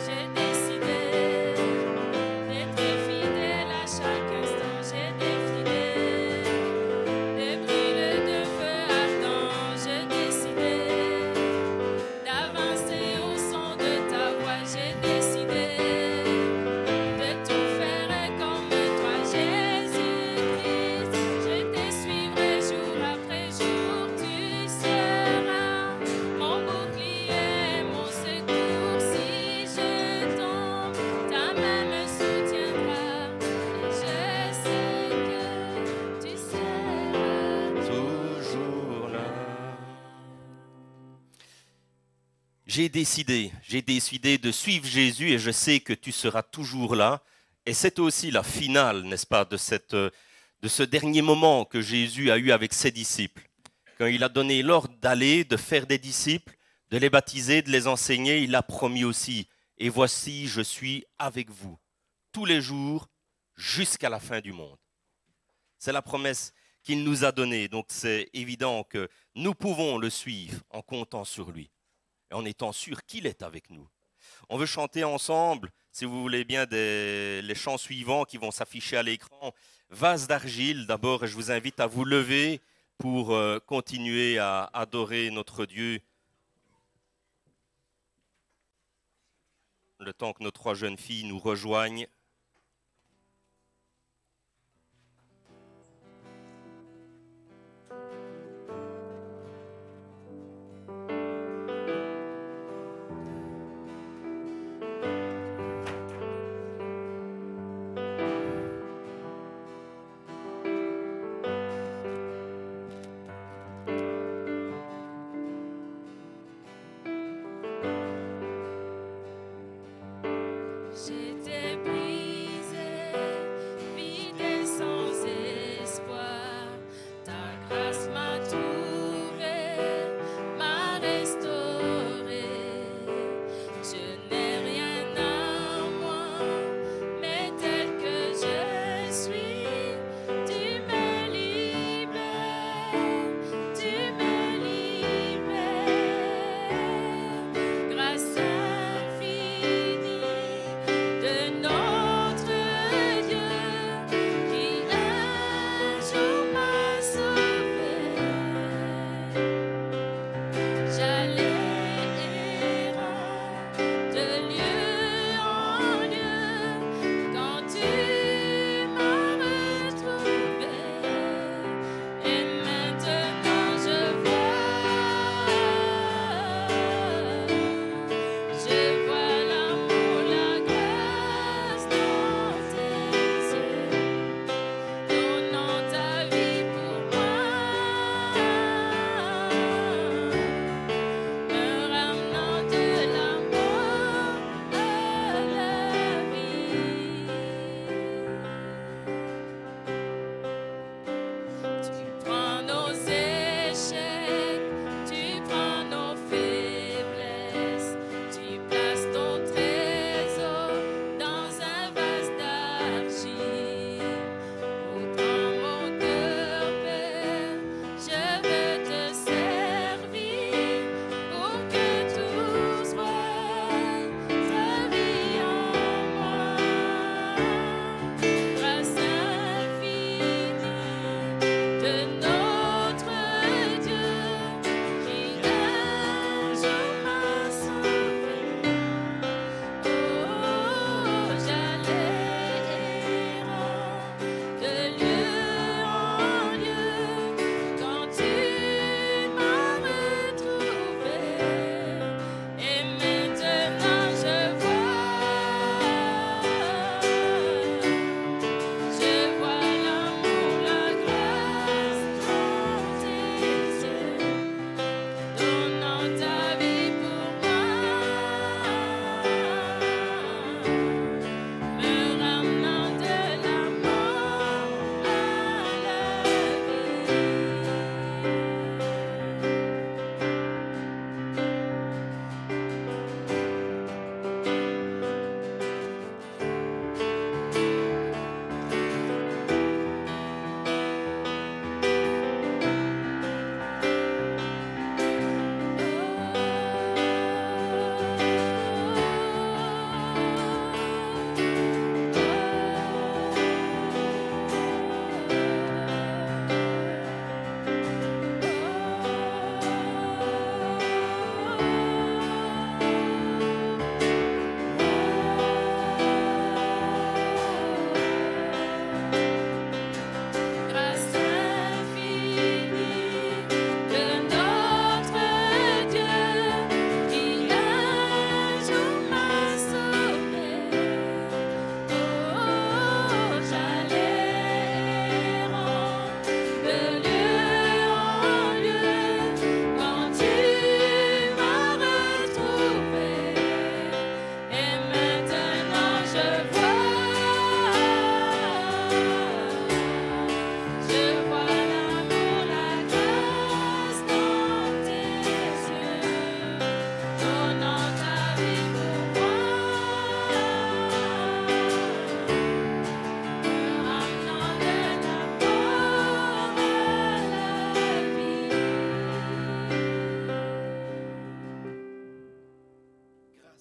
J'ai décidé d'être fidèle à chaque instant. J'ai décidé de brûler de feu ardent. J'ai décidé d'avancer au son de ta voix. J'ai décidé de tout faire comme toi, Jésus-Christ. Je te suivrai jour après jour. Tu seras mon bouclier, mon secours. Si je tombe, ta main me soutiendra. Et je sais que tu seras Toujours là. J'ai décidé de suivre Jésus et je sais que tu seras toujours là. Et c'est aussi la finale, n'est-ce pas, de ce dernier moment que Jésus a eu avec ses disciples. Quand il a donné l'ordre d'aller, de faire des disciples, de les baptiser, de les enseigner, il a promis aussi, et voici, je suis avec vous tous les jours jusqu'à la fin du monde. C'est la promesse qu'il nous a donnée, donc c'est évident que nous pouvons le suivre en comptant sur lui et en étant sûr qu'il est avec nous. On veut chanter ensemble, si vous voulez bien, les chants suivants qui vont s'afficher à l'écran. Vase d'argile d'abord, et je vous invite à vous lever pour continuer à adorer notre Dieu. Le temps que nos trois jeunes filles nous rejoignent. J'étais pris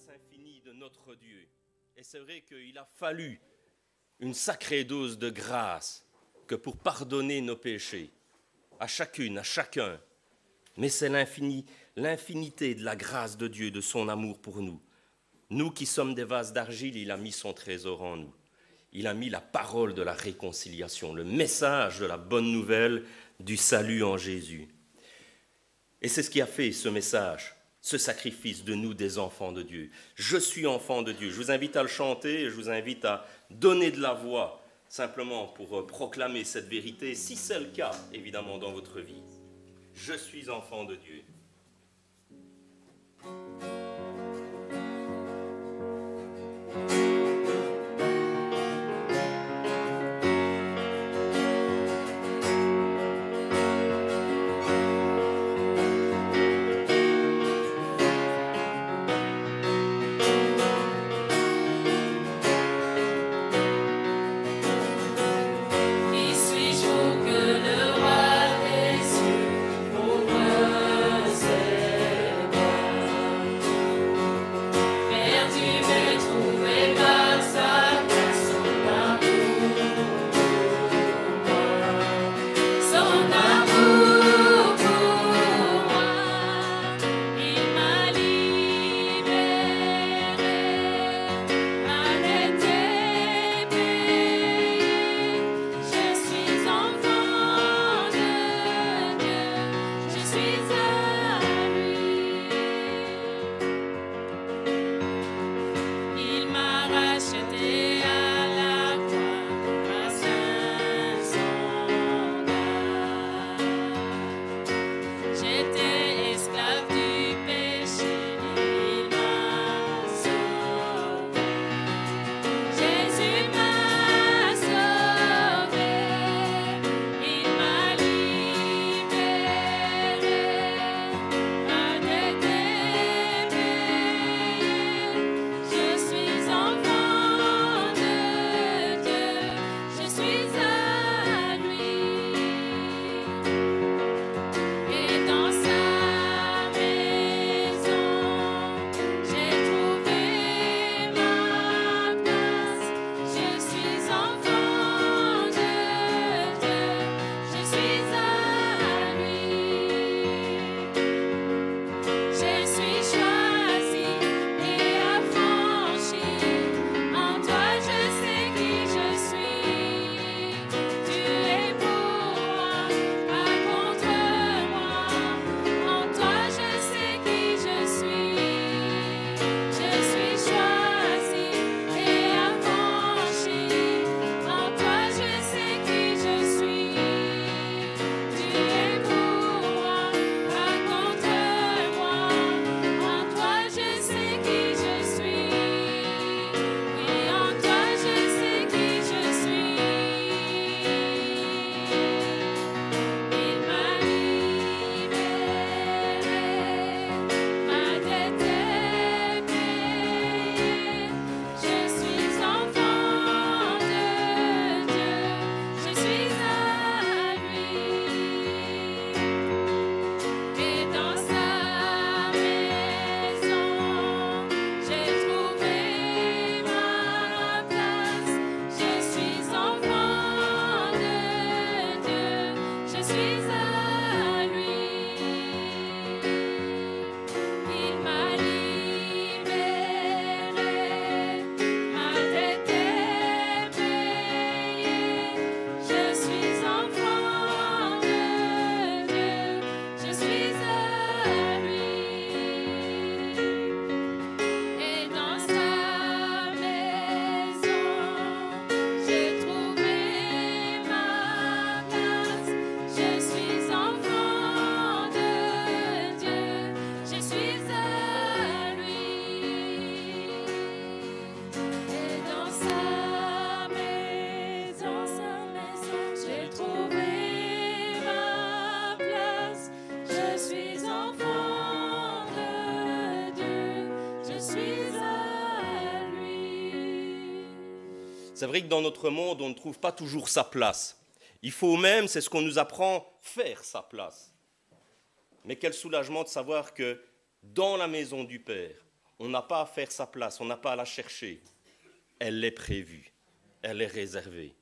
grâce infinie de notre Dieu. Et c'est vrai qu'il a fallu une sacrée dose de grâce que pour pardonner nos péchés, à chacune, à chacun. Mais c'est l'infinité de la grâce de Dieu, de son amour pour nous. Nous qui sommes des vases d'argile, il a mis son trésor en nous. Il a mis la parole de la réconciliation, le message de la bonne nouvelle du salut en Jésus. Et c'est ce qui a fait ce message, ce sacrifice de nous des enfants de Dieu. Je suis enfant de Dieu. Je vous invite à le chanter, je vous invite à donner de la voix simplement pour proclamer cette vérité, si c'est le cas, évidemment, dans votre vie. Je suis enfant de Dieu. Qui suis-je pour que le roi des cieux ouvre ses bras? Perdu mais trouvé par sa grâce, son amour pour moi, il m'a libéré, ma dette est payée. Je suis enfant de Dieu, je suis à lui. Il m'a racheté à la croix, grâce à son âme. J'étais esclave du péché, il m'a sauvé. Jésus m'a sauvé, il m'a libéré, ma dette est payée. Je suis enfant de Dieu, je suis à lui. Et dans sa maison, j'ai trouvé ma place. Je suis enfant de Dieu, je suis à lui. Je suis choisi et affranchi. En toi, je sais qui je suis. Tu es pour moi, pas contre moi. En toi, je sais qui je suis. Je suis choisi et affranchi. En toi, je sais qui je suis. Tu es pour moi, pas contre moi. En toi, je sais qui je suis. Oui, en toi, je sais qui je suis. Il m'a libéré, ma dette est payée. Je suis enfant de Dieu, je suis à lui. Et dans sa maison, j'ai trouvé ma place. Je suis enfant de Dieu, je suis à lui. Il m'a libéré, ma dette est payée. Je suis enfant de Dieu, je suis à lui. Et dans sa maison, j'ai trouvé ma place. Je suis enfant de Dieu, je suis à lui. Et dans sa maison, j'ai trouvé ma place. Je suis enfant de Dieu, je suis à lui. C'est vrai que dans notre monde, on ne trouve pas toujours sa place. Il faut même, c'est ce qu'on nous apprend, faire sa place. Mais quel soulagement de savoir que dans la maison du Père, On n'a pas à faire sa place, on n'a pas à la chercher. Elle est prévue, elle est réservée.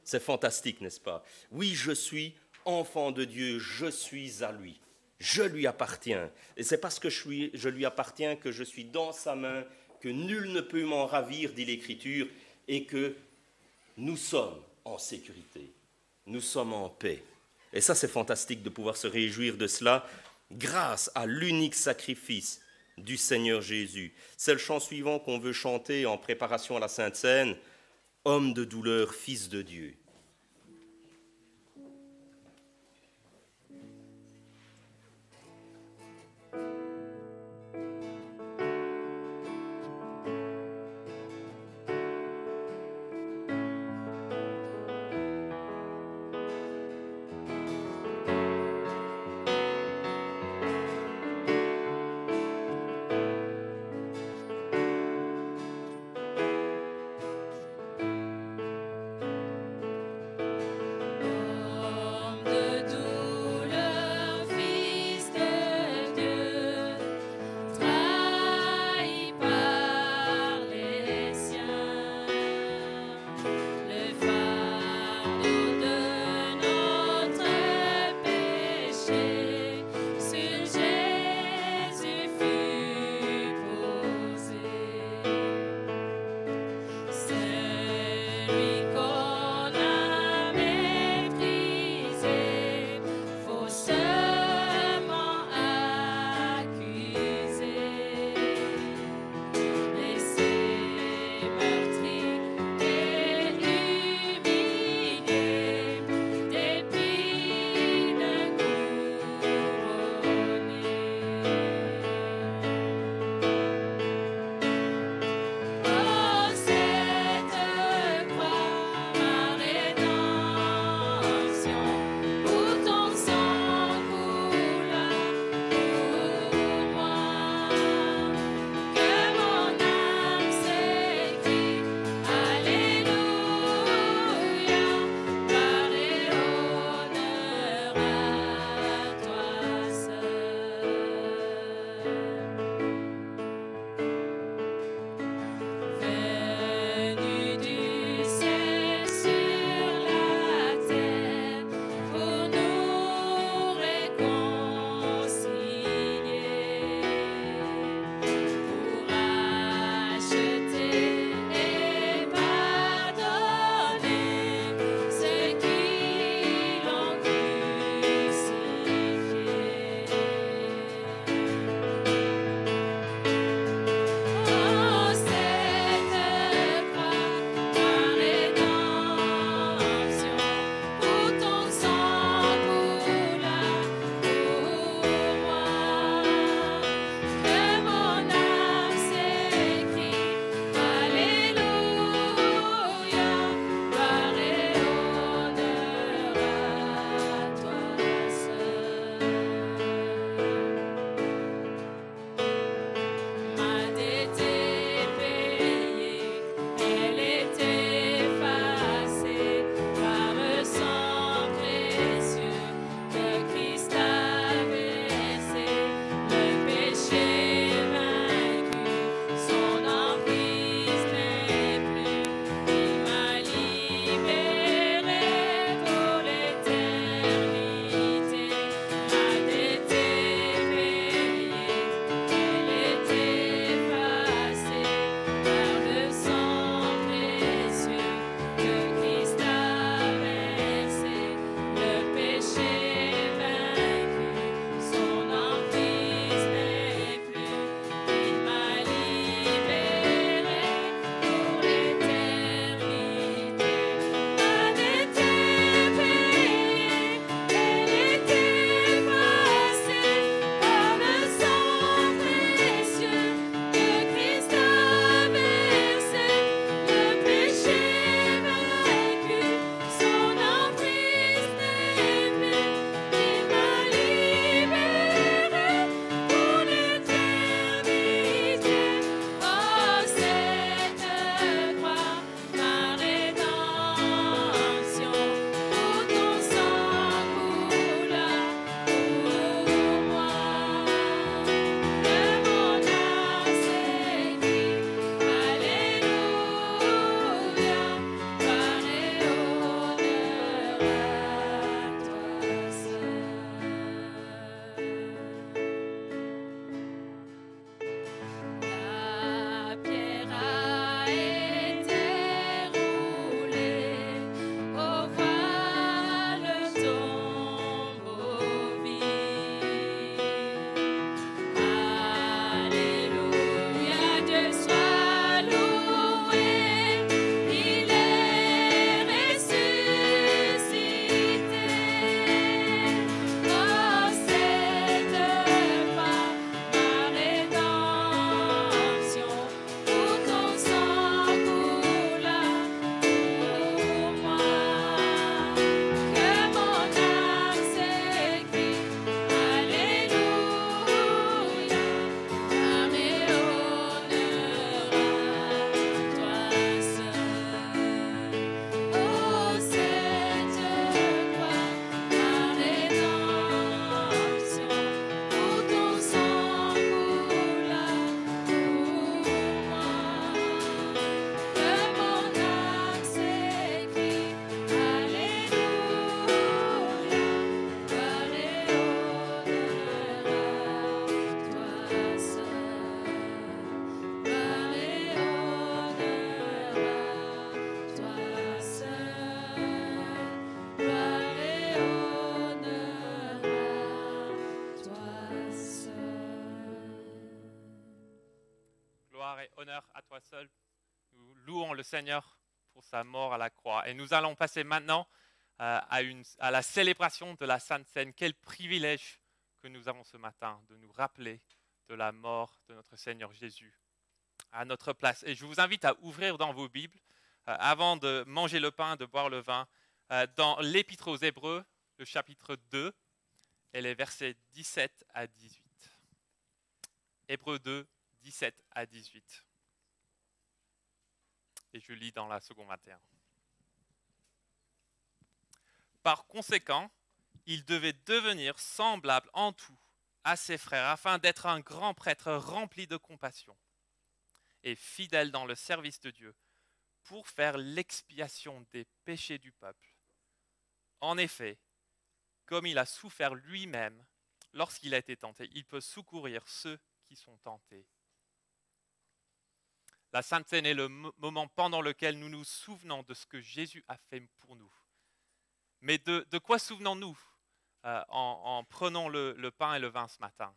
C'est fantastique, n'est-ce pas? Oui, je suis enfant de Dieu, je suis à lui. Je lui appartiens. Et c'est parce que je lui appartiens que je suis dans sa main, que nul ne peut m'en ravir, dit l'Écriture, et que nous sommes en sécurité. Nous sommes en paix. Et ça, c'est fantastique de pouvoir se réjouir de cela grâce à l'unique sacrifice du Seigneur Jésus. C'est le chant suivant qu'on veut chanter en préparation à la Sainte Seine. Homme de douleur, fils de Dieu. gloire et honneur à toi seul. Nous louons le Seigneur pour sa mort à la croix. Et nous allons passer maintenant à la célébration de la Sainte Seine. Quel privilège que nous avons ce matin de nous rappeler de la mort de notre Seigneur Jésus à notre place. Et je vous invite à ouvrir dans vos Bibles, avant de manger le pain, de boire le vin, dans l'Épître aux Hébreux, le chapitre 2, et les versets 17 à 18. Hébreux 2, 17 à 18. Et je lis dans la seconde 21. Par conséquent, il devait devenir semblable en tout à ses frères, afin d'être un grand prêtre rempli de compassion et fidèle dans le service de Dieu, pour faire l'expiation des péchés du peuple. En effet, comme il a souffert lui-même lorsqu'il a été tenté, il peut secourir ceux qui sont tentés. La Sainte Seine est le moment pendant lequel nous nous souvenons de ce que Jésus a fait pour nous. Mais de quoi souvenons-nous en prenant le pain et le vin ce matin?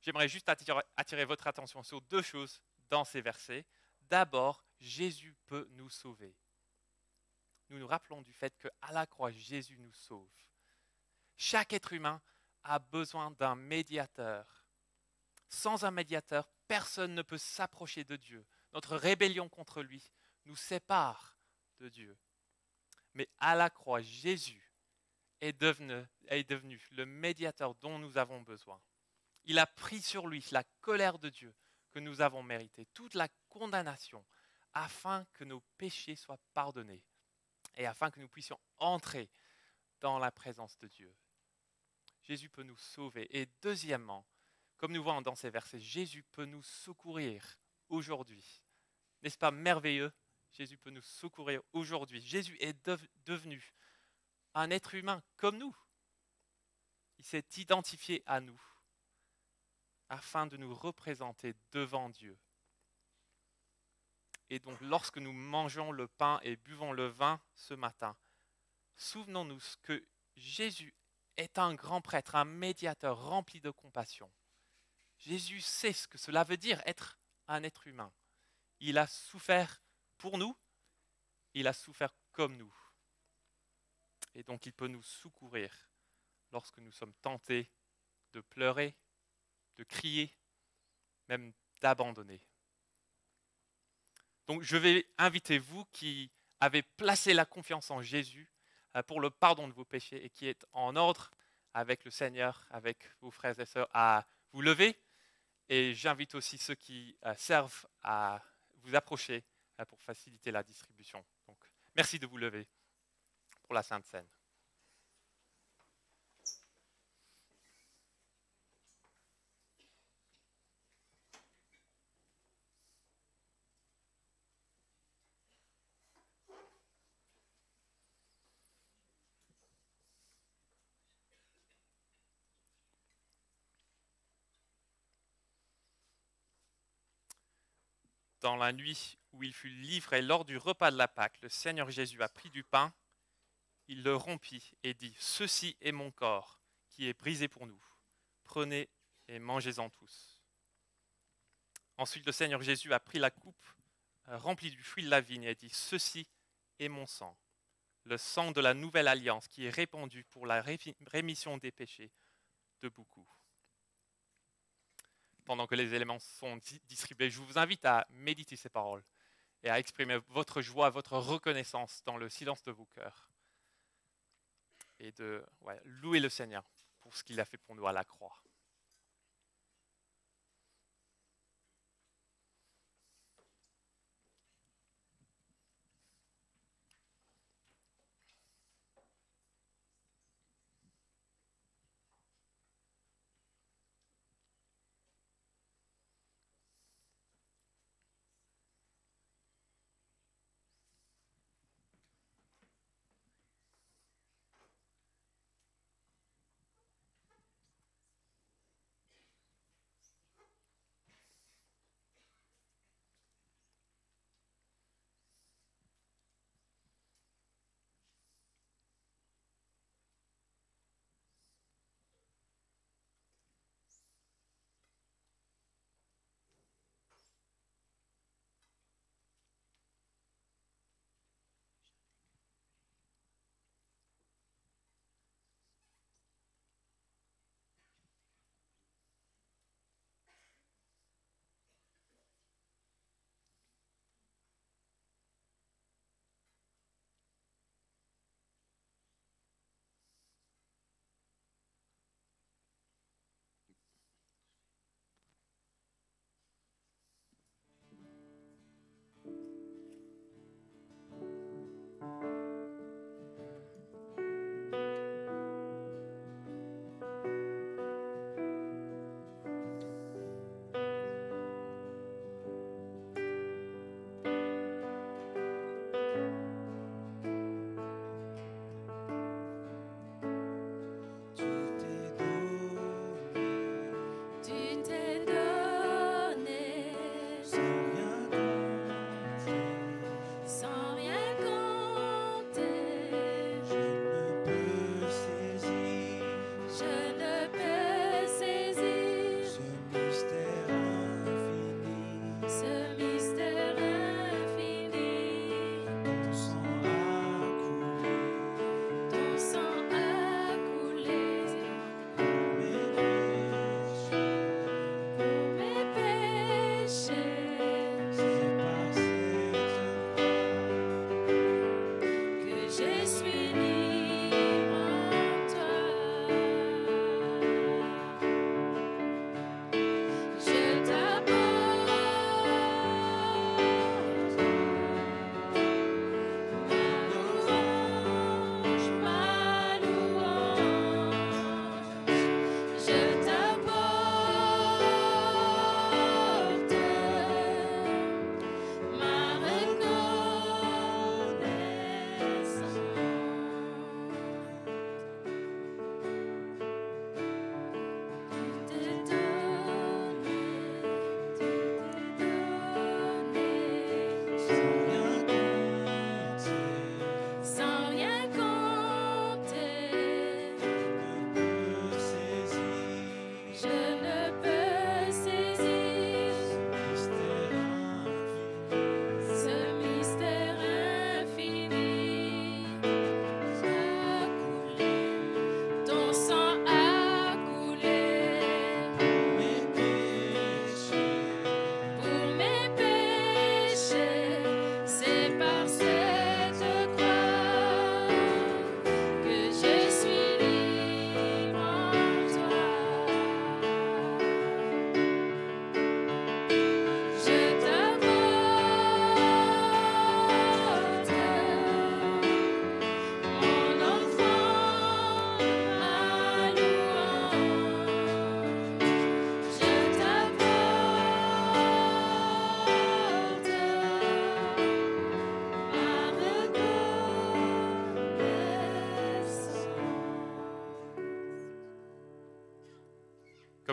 J'aimerais juste attirer votre attention sur deux choses dans ces versets. D'abord, Jésus peut nous sauver. Nous nous rappelons du fait qu'à la croix, Jésus nous sauve. Chaque être humain a besoin d'un médiateur. Sans un médiateur, personne ne peut s'approcher de Dieu. Notre rébellion contre lui nous sépare de Dieu. Mais à la croix, Jésus est devenu le médiateur dont nous avons besoin. Il a pris sur lui la colère de Dieu que nous avons méritée, toute la condamnation, afin que nos péchés soient pardonnés et afin que nous puissions entrer dans la présence de Dieu. Jésus peut nous sauver. Et deuxièmement, comme nous voyons dans ces versets, Jésus peut nous secourir aujourd'hui. N'est-ce pas merveilleux? Jésus peut nous secourir aujourd'hui. Jésus est devenu un être humain comme nous. Il s'est identifié à nous afin de nous représenter devant Dieu. Et donc, lorsque nous mangeons le pain et buvons le vin ce matin, souvenons-nous que Jésus est un grand prêtre, un médiateur rempli de compassion. Jésus sait ce que cela veut dire être un être humain. Il a souffert pour nous, il a souffert comme nous. Et donc, il peut nous secourir lorsque nous sommes tentés de pleurer, de crier, même d'abandonner. Donc je vais inviter vous qui avez placé la confiance en Jésus pour le pardon de vos péchés et qui êtes en ordre avec le Seigneur, avec vos frères et sœurs, à vous lever. Et j'invite aussi ceux qui servent à vous approcher pour faciliter la distribution. Donc merci de vous lever pour la Sainte Seine. Dans la nuit où il fut livré lors du repas de la Pâque, le Seigneur Jésus a pris du pain, il le rompit et dit « Ceci est mon corps qui est brisé pour nous. Prenez et mangez-en tous. » Ensuite, le Seigneur Jésus a pris la coupe remplie du fruit de la vigne et dit « Ceci est mon sang, le sang de la nouvelle alliance qui est répandu pour la rémission des péchés de beaucoup. » Pendant que les éléments sont distribués, je vous invite à méditer ces paroles et à exprimer votre joie, votre reconnaissance dans le silence de vos cœurs et de louer le Seigneur pour ce qu'il a fait pour nous à la croix.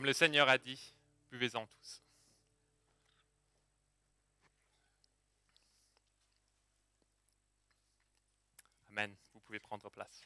Comme le Seigneur a dit, buvez-en tous. Amen. Vous pouvez prendre place.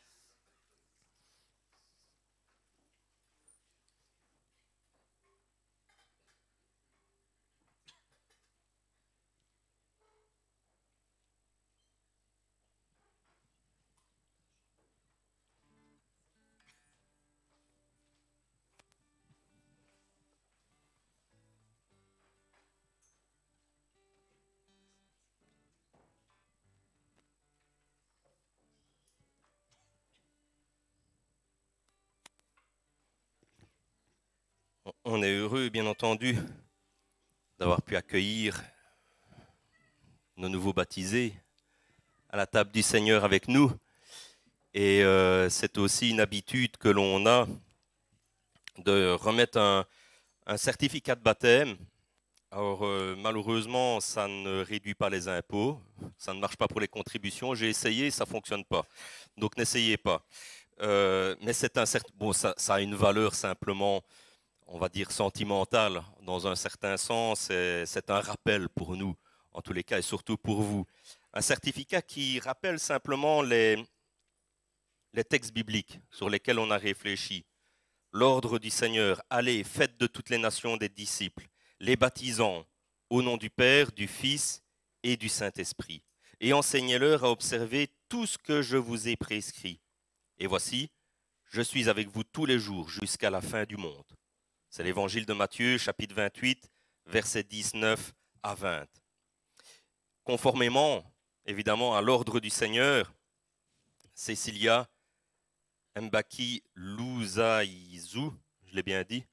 On est heureux, bien entendu, d'avoir pu accueillir nos nouveaux baptisés à la table du Seigneur avec nous. Et c'est aussi une habitude que l'on a de remettre un certificat de baptême. Alors malheureusement, ça ne réduit pas les impôts, ça ne marche pas pour les contributions. J'ai essayé, ça ne fonctionne pas. Donc n'essayez pas. Mais c'est bon, ça a une valeur simplement, on va dire sentimentale, dans un certain sens. C'est un rappel pour nous, en tous les cas, et surtout pour vous. Un certificat qui rappelle simplement les textes bibliques sur lesquels on a réfléchi. L'ordre du Seigneur, allez, faites de toutes les nations des disciples, les baptisant au nom du Père, du Fils et du Saint-Esprit, et enseignez-leur à observer tout ce que je vous ai prescrit. Et voici, je suis avec vous tous les jours jusqu'à la fin du monde. C'est l'évangile de Matthieu, chapitre 28, versets 19 à 20. Conformément, évidemment, à l'ordre du Seigneur, Cécilia Mbaki Louzaïzou, je l'ai bien dit,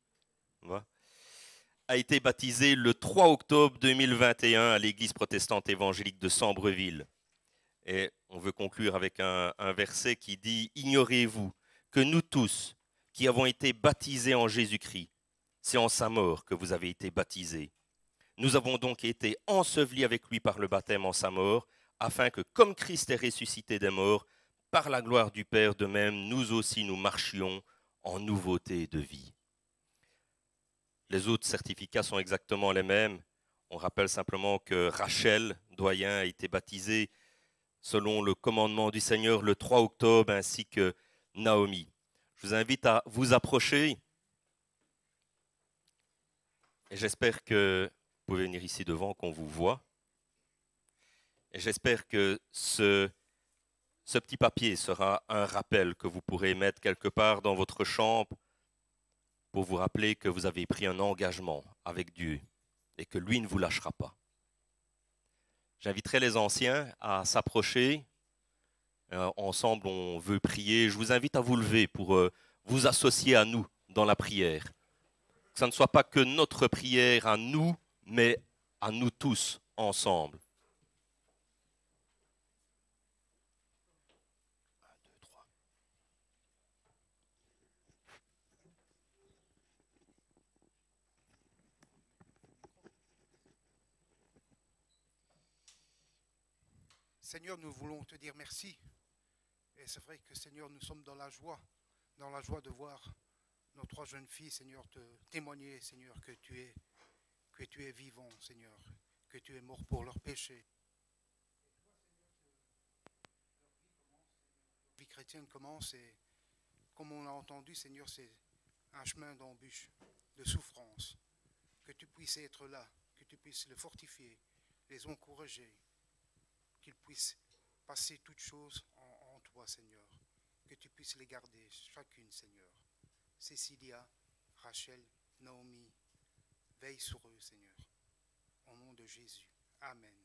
a été baptisée le 3 octobre 2021 à l'église protestante évangélique de Sambreville. Et on veut conclure avec un verset qui dit « Ignorez-vous que nous tous, qui avons été baptisés en Jésus-Christ, c'est en sa mort que vous avez été baptisés. Nous avons donc été ensevelis avec lui par le baptême en sa mort, afin que, comme Christ est ressuscité des morts, par la gloire du Père, de même, nous aussi nous marchions en nouveauté de vie. » Les autres certificats sont exactement les mêmes. On rappelle simplement que Rachel, doyen, a été baptisée selon le commandement du Seigneur le 3 octobre, ainsi que Naomi. Je vous invite à vous approcher. Et j'espère que vous pouvez venir ici devant, qu'on vous voit. Et j'espère que ce petit papier sera un rappel que vous pourrez mettre quelque part dans votre chambre pour vous rappeler que vous avez pris un engagement avec Dieu et que lui ne vous lâchera pas. J'inviterai les anciens à s'approcher. Ensemble, on veut prier. Je vous invite à vous lever pour vous associer à nous dans la prière. Que ça ne soit pas que notre prière à nous, mais à nous tous ensemble. Seigneur, nous voulons te dire merci. Et c'est vrai que, Seigneur, nous sommes dans la joie de voir nos trois jeunes filles, Seigneur, te témoigner, Seigneur, que tu es vivant, Seigneur, que tu es mort pour leurs péchés. La vie chrétienne commence et, comme on l'a entendu, Seigneur, c'est un chemin d'embûche, de souffrance. Que tu puisses être là, que tu puisses les fortifier, les encourager, qu'ils puissent passer toutes choses en toi, Seigneur. Que tu puisses les garder, chacune, Seigneur. Cécilia, Rachel, Naomi, veille sur eux, Seigneur. Au nom de Jésus. Amen.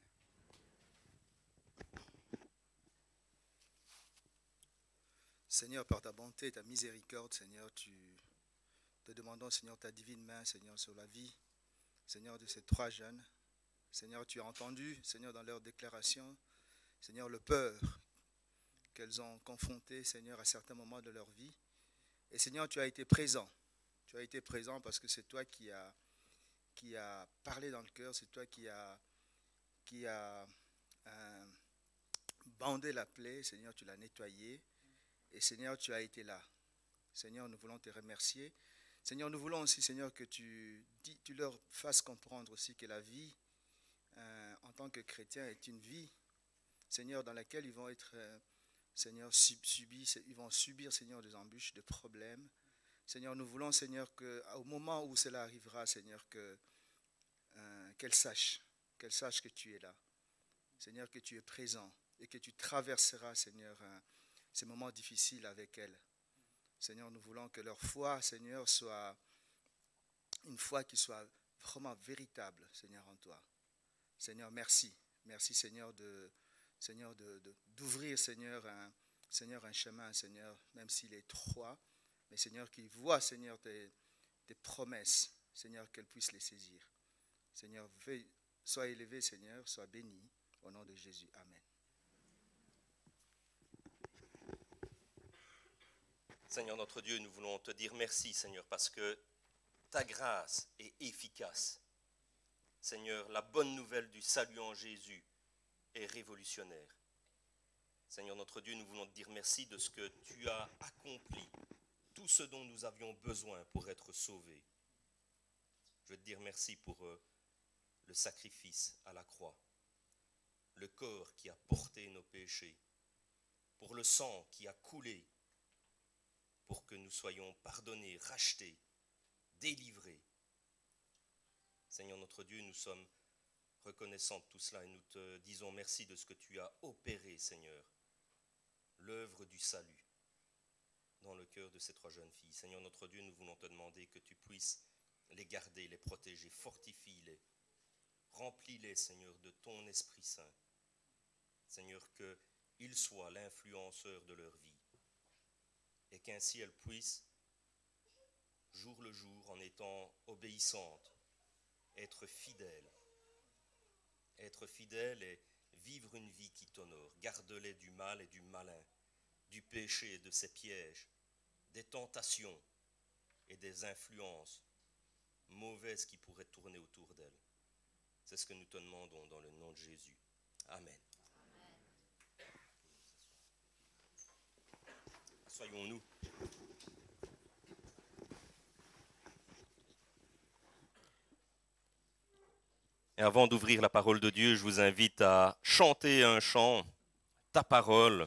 Seigneur, par ta bonté et ta miséricorde, Seigneur, te demandons, Seigneur, ta divine main, Seigneur, sur la vie, Seigneur, de ces trois jeunes. Seigneur, tu as entendu, Seigneur, dans leur déclaration, Seigneur, le peur qu'elles ont confronté, Seigneur, à certains moments de leur vie. Et Seigneur, tu as été présent. Tu as été présent parce que c'est toi qui a parlé dans le cœur, c'est toi qui a bandé la plaie, Seigneur, tu l'as nettoyée. Et Seigneur, tu as été là. Seigneur, nous voulons te remercier. Seigneur, nous voulons aussi, Seigneur, que tu leur fasses comprendre aussi que la vie en tant que chrétien est une vie, Seigneur, dans laquelle ils vont être, Seigneur, ils vont subir, Seigneur, des embûches, des problèmes. Seigneur, nous voulons, Seigneur, qu'au moment où cela arrivera, Seigneur, qu'elle sache que tu es là. Seigneur, que tu es présent et que tu traverseras, Seigneur, ces moments difficiles avec elle. Seigneur, nous voulons que leur foi, Seigneur, soit une foi qui soit vraiment véritable, Seigneur, en toi. Seigneur, merci. Merci, Seigneur, d'ouvrir, Seigneur, un chemin, Seigneur, même s'il est étroit, mais Seigneur, qui voit, Seigneur, tes promesses, Seigneur, qu'elle puisse les saisir. Seigneur, sois élevé, Seigneur, sois béni, au nom de Jésus. Amen. Seigneur notre Dieu, nous voulons te dire merci, Seigneur, parce que ta grâce est efficace. Seigneur, la bonne nouvelle du salut en Jésus est révolutionnaire. Seigneur notre Dieu, nous voulons te dire merci de ce que tu as accompli, tout ce dont nous avions besoin pour être sauvés. Je veux te dire merci pour le sacrifice à la croix, le corps qui a porté nos péchés, pour le sang qui a coulé, pour que nous soyons pardonnés, rachetés, délivrés. Seigneur notre Dieu, nous sommes reconnaissants de tout cela et nous te disons merci de ce que tu as opéré, Seigneur, l'œuvre du salut dans le cœur de ces trois jeunes filles. Seigneur notre Dieu, nous voulons te demander que tu puisses les garder, les protéger, fortifie-les, remplis-les, Seigneur, de ton Esprit Saint. Seigneur, qu'ils soient l'influenceur de leur vie et qu'ainsi elles puissent, jour le jour, en étant obéissantes, être fidèles et vivre une vie qui t'honore. Garde-les du mal et du malin, du péché et de ses pièges, des tentations et des influences mauvaises qui pourraient tourner autour d'elles. C'est ce que nous te demandons dans le nom de Jésus. Amen. Soyons-nous. Et avant d'ouvrir la parole de Dieu, je vous invite à chanter un chant, Ta parole.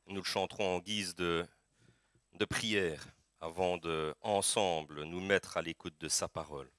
Nous le chanterons en guise de prière avant de, ensemble, nous mettre à l'écoute de sa parole.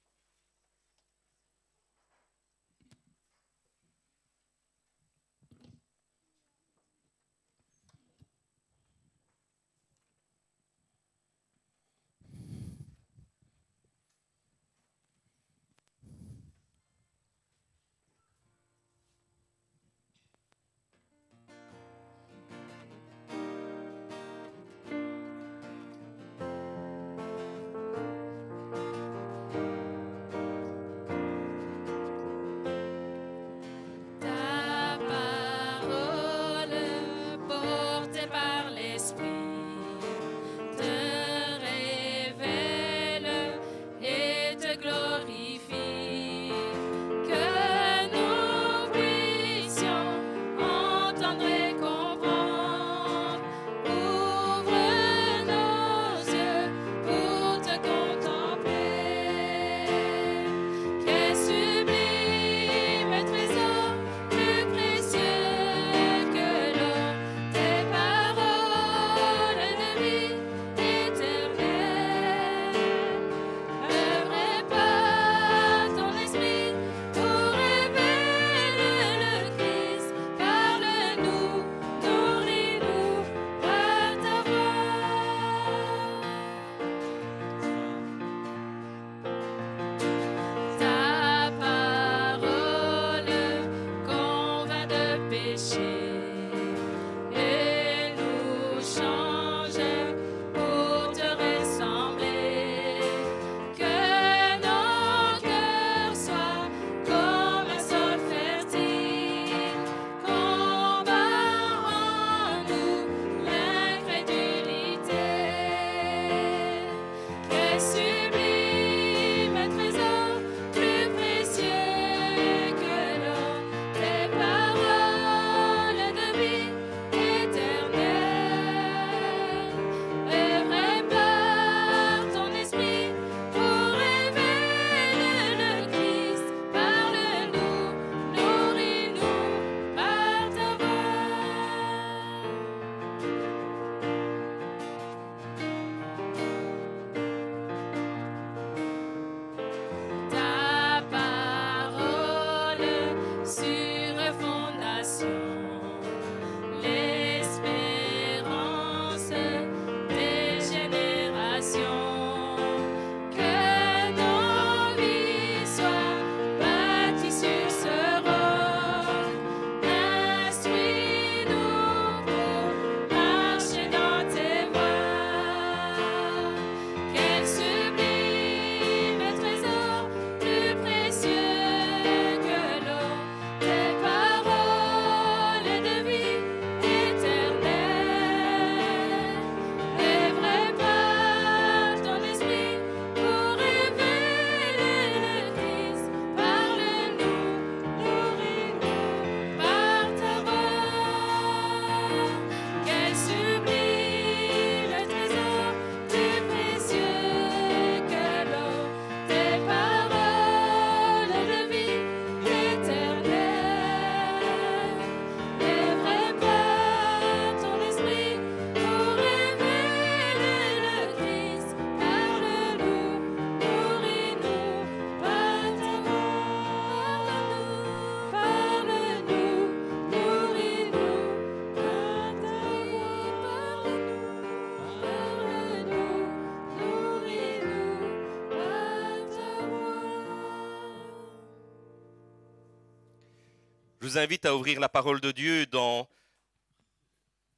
Je vous invite à ouvrir la parole de Dieu dans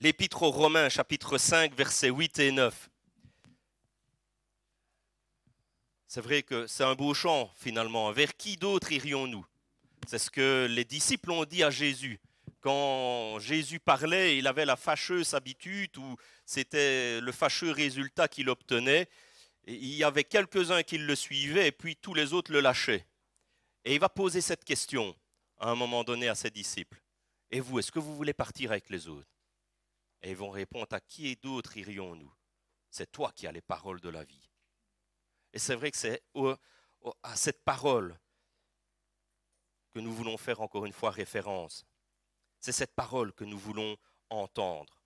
l'Épître aux Romains, chapitre 5, versets 8 et 9. C'est vrai que c'est un beau chant, finalement. Vers qui d'autre irions-nous? C'est ce que les disciples ont dit à Jésus. Quand Jésus parlait, il avait la fâcheuse habitude, ou c'était le fâcheux résultat qu'il obtenait. Et il y avait quelques-uns qui le suivaient, et puis tous les autres le lâchaient. Et il va poser cette question à un moment donné à ses disciples. Et vous, est-ce que vous voulez partir avec les autres? Et ils vont répondre, à qui d'autre irions-nous? C'est toi qui as les paroles de la vie. Et c'est vrai que c'est à cette parole que nous voulons faire encore une fois référence. C'est cette parole que nous voulons entendre.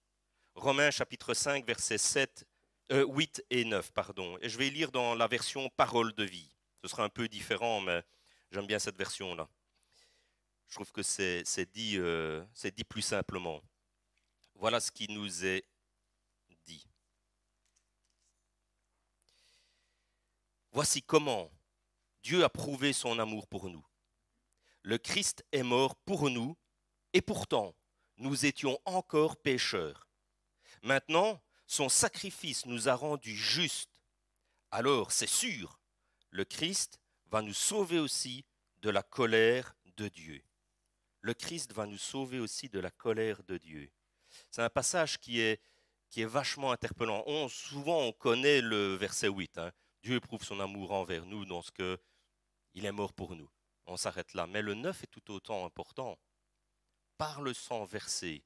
Romains chapitre 5, versets 8 et 9. Pardon. Et je vais lire dans la version parole de vie. Ce sera un peu différent, mais j'aime bien cette version-là. Je trouve que c'est dit plus simplement. Voilà ce qui nous est dit. Voici comment Dieu a prouvé son amour pour nous. Le Christ est mort pour nous, et pourtant, nous étions encore pécheurs. Maintenant, son sacrifice nous a rendus justes. Alors, c'est sûr, le Christ va nous sauver aussi de la colère de Dieu. Le Christ va nous sauver aussi de la colère de Dieu. C'est un passage qui est vachement interpellant. Souvent, on connaît le verset 8. Dieu éprouve son amour envers nous dans ce qu'il est mort pour nous. On s'arrête là. Mais le 9 est tout autant important. Par le sang versé,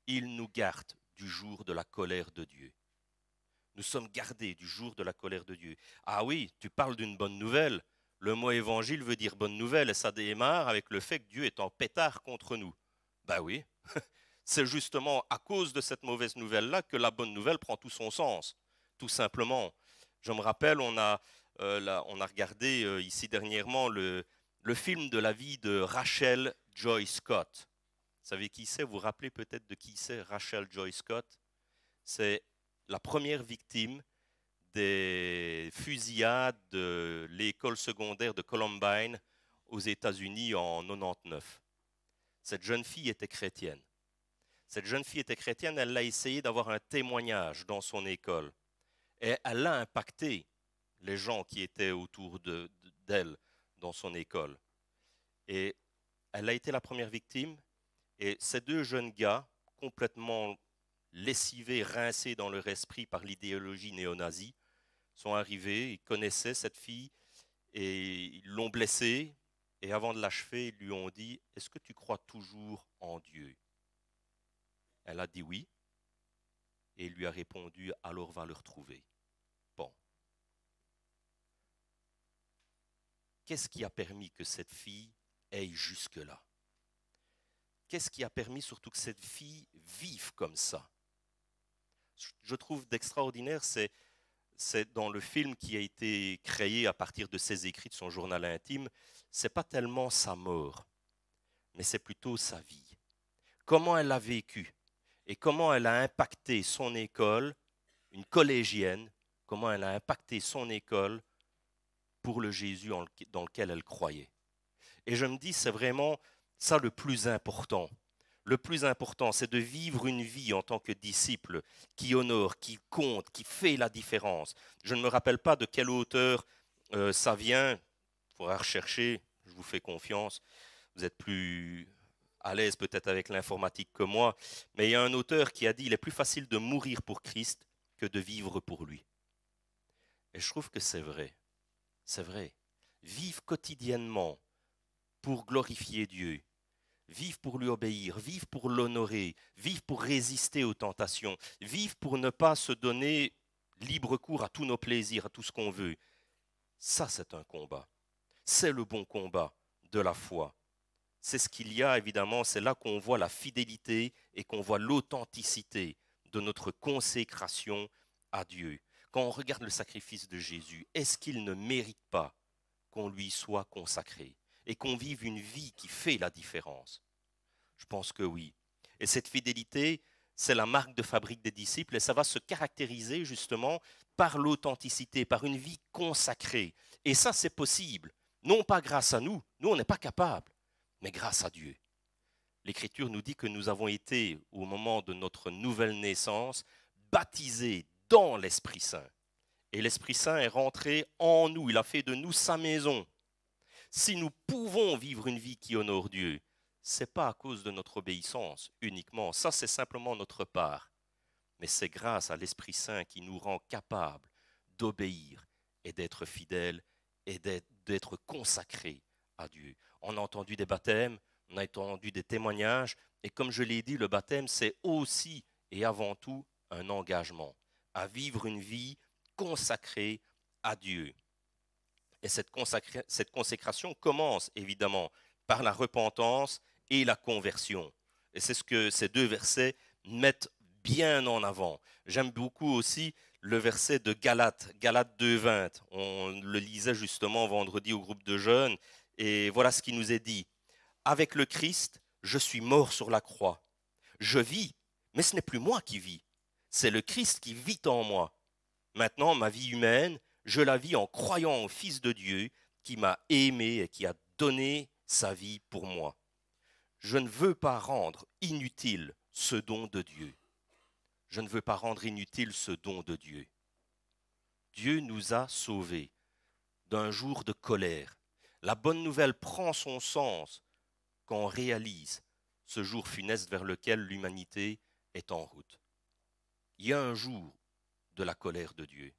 il nous garde du jour de la colère de Dieu. Nous sommes gardés du jour de la colère de Dieu. Ah oui, tu parles d'une bonne nouvelle. Le mot évangile veut dire bonne nouvelle et ça démarre avec le fait que Dieu est en pétard contre nous. Ben oui, c'est justement à cause de cette mauvaise nouvelle-là que la bonne nouvelle prend tout son sens, tout simplement. Je me rappelle, on a regardé ici dernièrement le film de la vie de Rachel Joy Scott. Vous savez qui c'est? Vous vous rappelez peut-être de qui c'est Rachel Joy Scott? C'est la première victime des fusillades de l'école secondaire de Columbine aux États-Unis en 1999. Cette jeune fille était chrétienne. Cette jeune fille était chrétienne, elle a essayé d'avoir un témoignage dans son école. Et elle a impacté les gens qui étaient autour d'elle dans son école. Et elle a été la première victime. Et ces deux jeunes gars, complètement lessivés, rincés dans leur esprit par l'idéologie néo-nazie, sont arrivés, ils connaissaient cette fille et ils l'ont blessée. Et avant de l'achever, ils lui ont dit « Est-ce que tu crois toujours en Dieu ?» Elle a dit oui. Et il lui a répondu « Alors va le retrouver. » Bon. Qu'est-ce qui a permis que cette fille aille jusque-là? Qu'est-ce qui a permis surtout que cette fille vive comme ça? Je trouve d'extraordinaire, c'est dans le film qui a été créé à partir de ses écrits, de son journal intime, c'est pas tellement sa mort, mais c'est plutôt sa vie. Comment elle a vécu et comment elle a impacté son école, une collégienne, comment elle a impacté son école pour le Jésus dans lequel elle croyait. Et je me dis, c'est vraiment ça le plus important. Le plus important, c'est de vivre une vie en tant que disciple qui honore, qui compte, qui fait la différence. Je ne me rappelle pas de quel auteur ça vient. Il faudra rechercher, je vous fais confiance. Vous êtes plus à l'aise peut-être avec l'informatique que moi. Mais il y a un auteur qui a dit « Il est plus facile de mourir pour Christ que de vivre pour lui ». Et je trouve que c'est vrai. C'est vrai. Vivre quotidiennement pour glorifier Dieu. Vivre pour lui obéir, vivre pour l'honorer, vivre pour résister aux tentations, vivre pour ne pas se donner libre cours à tous nos plaisirs, à tout ce qu'on veut. Ça, c'est un combat. C'est le bon combat de la foi. C'est ce qu'il y a, évidemment, c'est là qu'on voit la fidélité et qu'on voit l'authenticité de notre consécration à Dieu. Quand on regarde le sacrifice de Jésus, est-ce qu'il ne mérite pas qu'on lui soit consacré et qu'on vive une vie qui fait la différence? Je pense que oui. Et cette fidélité, c'est la marque de fabrique des disciples et ça va se caractériser justement par l'authenticité, par une vie consacrée. Et ça, c'est possible. Non pas grâce à nous, nous on n'est pas capable, mais grâce à Dieu. l'Écriture nous dit que nous avons été, au moment de notre nouvelle naissance, baptisés dans l'Esprit Saint. Et l'Esprit Saint est rentré en nous, il a fait de nous sa maison. Si nous pouvons vivre une vie qui honore Dieu, ce n'est pas à cause de notre obéissance uniquement, ça c'est simplement notre part. Mais c'est grâce à l'Esprit Saint qui nous rend capables d'obéir et d'être fidèles et d'être consacrés à Dieu. On a entendu des baptêmes, on a entendu des témoignages, et comme je l'ai dit, le baptême c'est aussi et avant tout un engagement à vivre une vie consacrée à Dieu. Et cette consécration commence évidemment par la repentance et la conversion. Et c'est ce que ces deux versets mettent bien en avant. J'aime beaucoup aussi le verset de Galates 2,20. On le lisait justement vendredi au groupe de jeunes. Et voilà ce qui nous est dit. Avec le Christ, je suis mort sur la croix. Je vis, mais ce n'est plus moi qui vis. C'est le Christ qui vit en moi. Maintenant, ma vie humaine, je la vis en croyant au Fils de Dieu qui m'a aimé et qui a donné sa vie pour moi. Je ne veux pas rendre inutile ce don de Dieu. Je ne veux pas rendre inutile ce don de Dieu. Dieu nous a sauvés d'un jour de colère. La bonne nouvelle prend son sens quand on réalise ce jour funeste vers lequel l'humanité est en route. Il y a un jour de la colère de Dieu.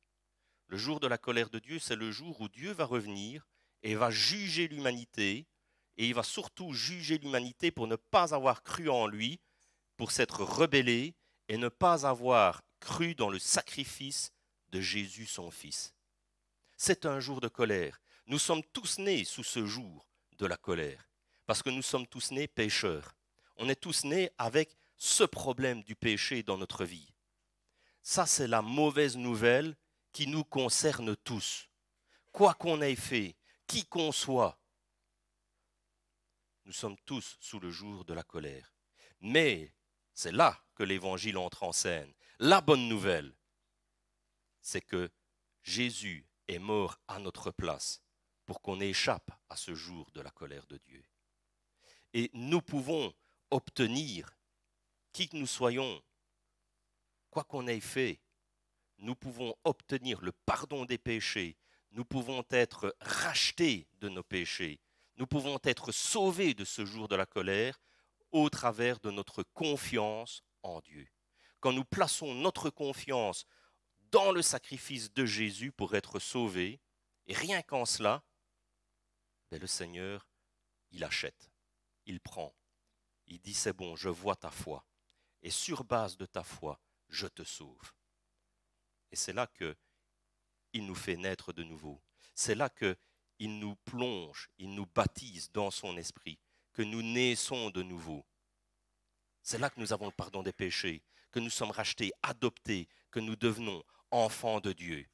Le jour de la colère de Dieu, c'est le jour où Dieu va revenir et va juger l'humanité, et il va surtout juger l'humanité pour ne pas avoir cru en lui, pour s'être rebellé et ne pas avoir cru dans le sacrifice de Jésus son Fils. C'est un jour de colère. Nous sommes tous nés sous ce jour de la colère, parce que nous sommes tous nés pécheurs. On est tous nés avec ce problème du péché dans notre vie. Ça, c'est la mauvaise nouvelle qui nous concerne tous. Quoi qu'on ait fait, qui qu'on soit, nous sommes tous sous le jour de la colère. Mais c'est là que l'Évangile entre en scène. La bonne nouvelle, c'est que Jésus est mort à notre place pour qu'on échappe à ce jour de la colère de Dieu. Et nous pouvons obtenir, qui que nous soyons, quoi qu'on ait fait, nous pouvons obtenir le pardon des péchés, nous pouvons être rachetés de nos péchés, nous pouvons être sauvés de ce jour de la colère au travers de notre confiance en Dieu. Quand nous plaçons notre confiance dans le sacrifice de Jésus pour être sauvés, et rien qu'en cela, le Seigneur, il achète, il prend, il dit c'est bon, je vois ta foi, et sur base de ta foi, je te sauve. Et c'est là qu'il nous fait naître de nouveau. C'est là qu'il nous plonge, il nous baptise dans son esprit, que nous naissons de nouveau. C'est là que nous avons le pardon des péchés, que nous sommes rachetés, adoptés, que nous devenons enfants de Dieu.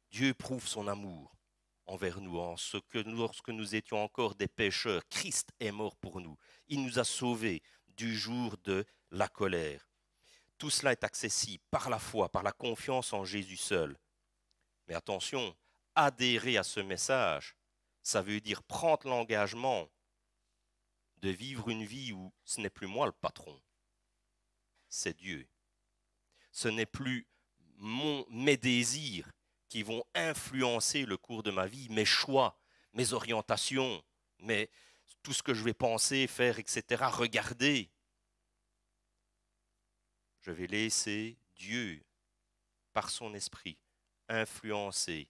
Dieu prouve son amour envers nous, lorsque nous étions encore des pécheurs, Christ est mort pour nous. Il nous a sauvés du jour de la colère. Tout cela est accessible par la foi, par la confiance en Jésus seul. Mais attention, adhérer à ce message, ça veut dire prendre l'engagement de vivre une vie où ce n'est plus moi le patron, c'est Dieu. Ce n'est plus mes désirs qui vont influencer le cours de ma vie, mes choix, mes orientations, tout ce que je vais penser, faire, etc., regarder. Je vais laisser Dieu, par son esprit, influencer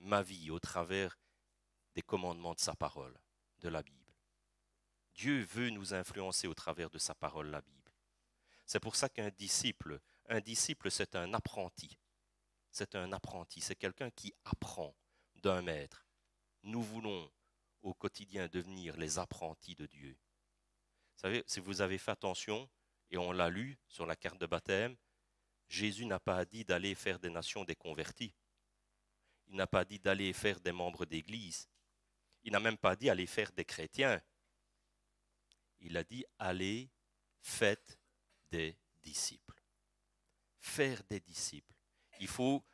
ma vie au travers des commandements de sa parole, de la Bible. Dieu veut nous influencer au travers de sa parole, la Bible. C'est pour ça qu'un disciple, c'est un apprenti. C'est un apprenti, c'est quelqu'un qui apprend d'un maître. Nous voulons au quotidien devenir les apprentis de Dieu. Vous savez, si vous avez fait attention, et on l'a lu sur la carte de baptême, Jésus n'a pas dit d'aller faire des nations des convertis. Il n'a pas dit d'aller faire des membres d'église. Il n'a même pas dit aller faire des chrétiens. Il a dit allez, faites des disciples. Faire des disciples. Il faut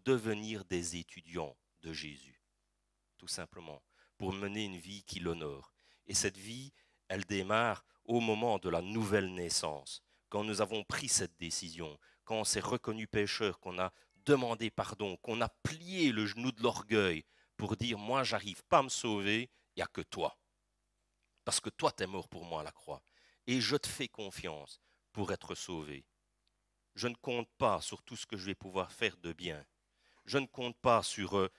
devenir des étudiants de Jésus, tout simplement, pour mener une vie qui l'honore. Et cette vie, elle démarre au moment de la nouvelle naissance, quand nous avons pris cette décision, quand on s'est reconnu pécheur, qu'on a demandé pardon, qu'on a plié le genou de l'orgueil pour dire « moi, j'arrive pas à me sauver, il n'y a que toi. Parce que toi, tu es mort pour moi à la croix. Et je te fais confiance pour être sauvé. Je ne compte pas sur tout ce que je vais pouvoir faire de bien. Je ne compte pas sur eux.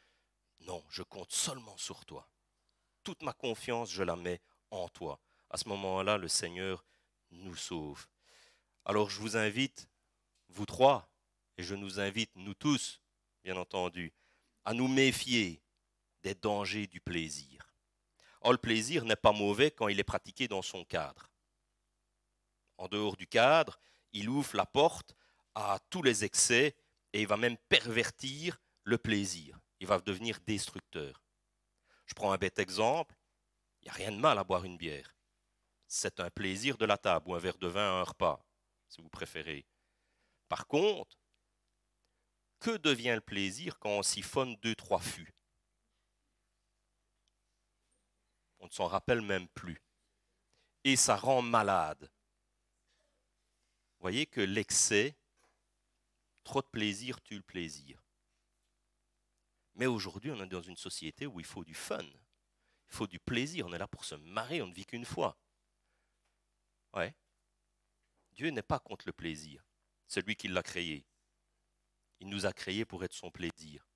Non, je compte seulement sur toi. Toute ma confiance, je la mets en toi. » À ce moment-là, le Seigneur nous sauve. Alors je vous invite, vous trois, et je nous invite, nous tous, bien entendu, à nous méfier des dangers du plaisir. Or, le plaisir n'est pas mauvais quand il est pratiqué dans son cadre. En dehors du cadre, il ouvre la porte à tous les excès et il va même pervertir le plaisir. Il va devenir destructeur. Je prends un bête exemple. Il n'y a rien de mal à boire une bière. C'est un plaisir de la table ou un verre de vin à un repas, si vous préférez. Par contre, que devient le plaisir quand on siphonne 2-3 fûts? On ne s'en rappelle même plus. Et ça rend malade. Vous voyez que l'excès, trop de plaisir tue le plaisir. Mais aujourd'hui, on est dans une société où il faut du fun. Il faut du plaisir. On est là pour se marrer, on ne vit qu'une fois. Ouais. Dieu n'est pas contre le plaisir. C'est lui qui l'a créé. Il nous a créés pour être son plaisir.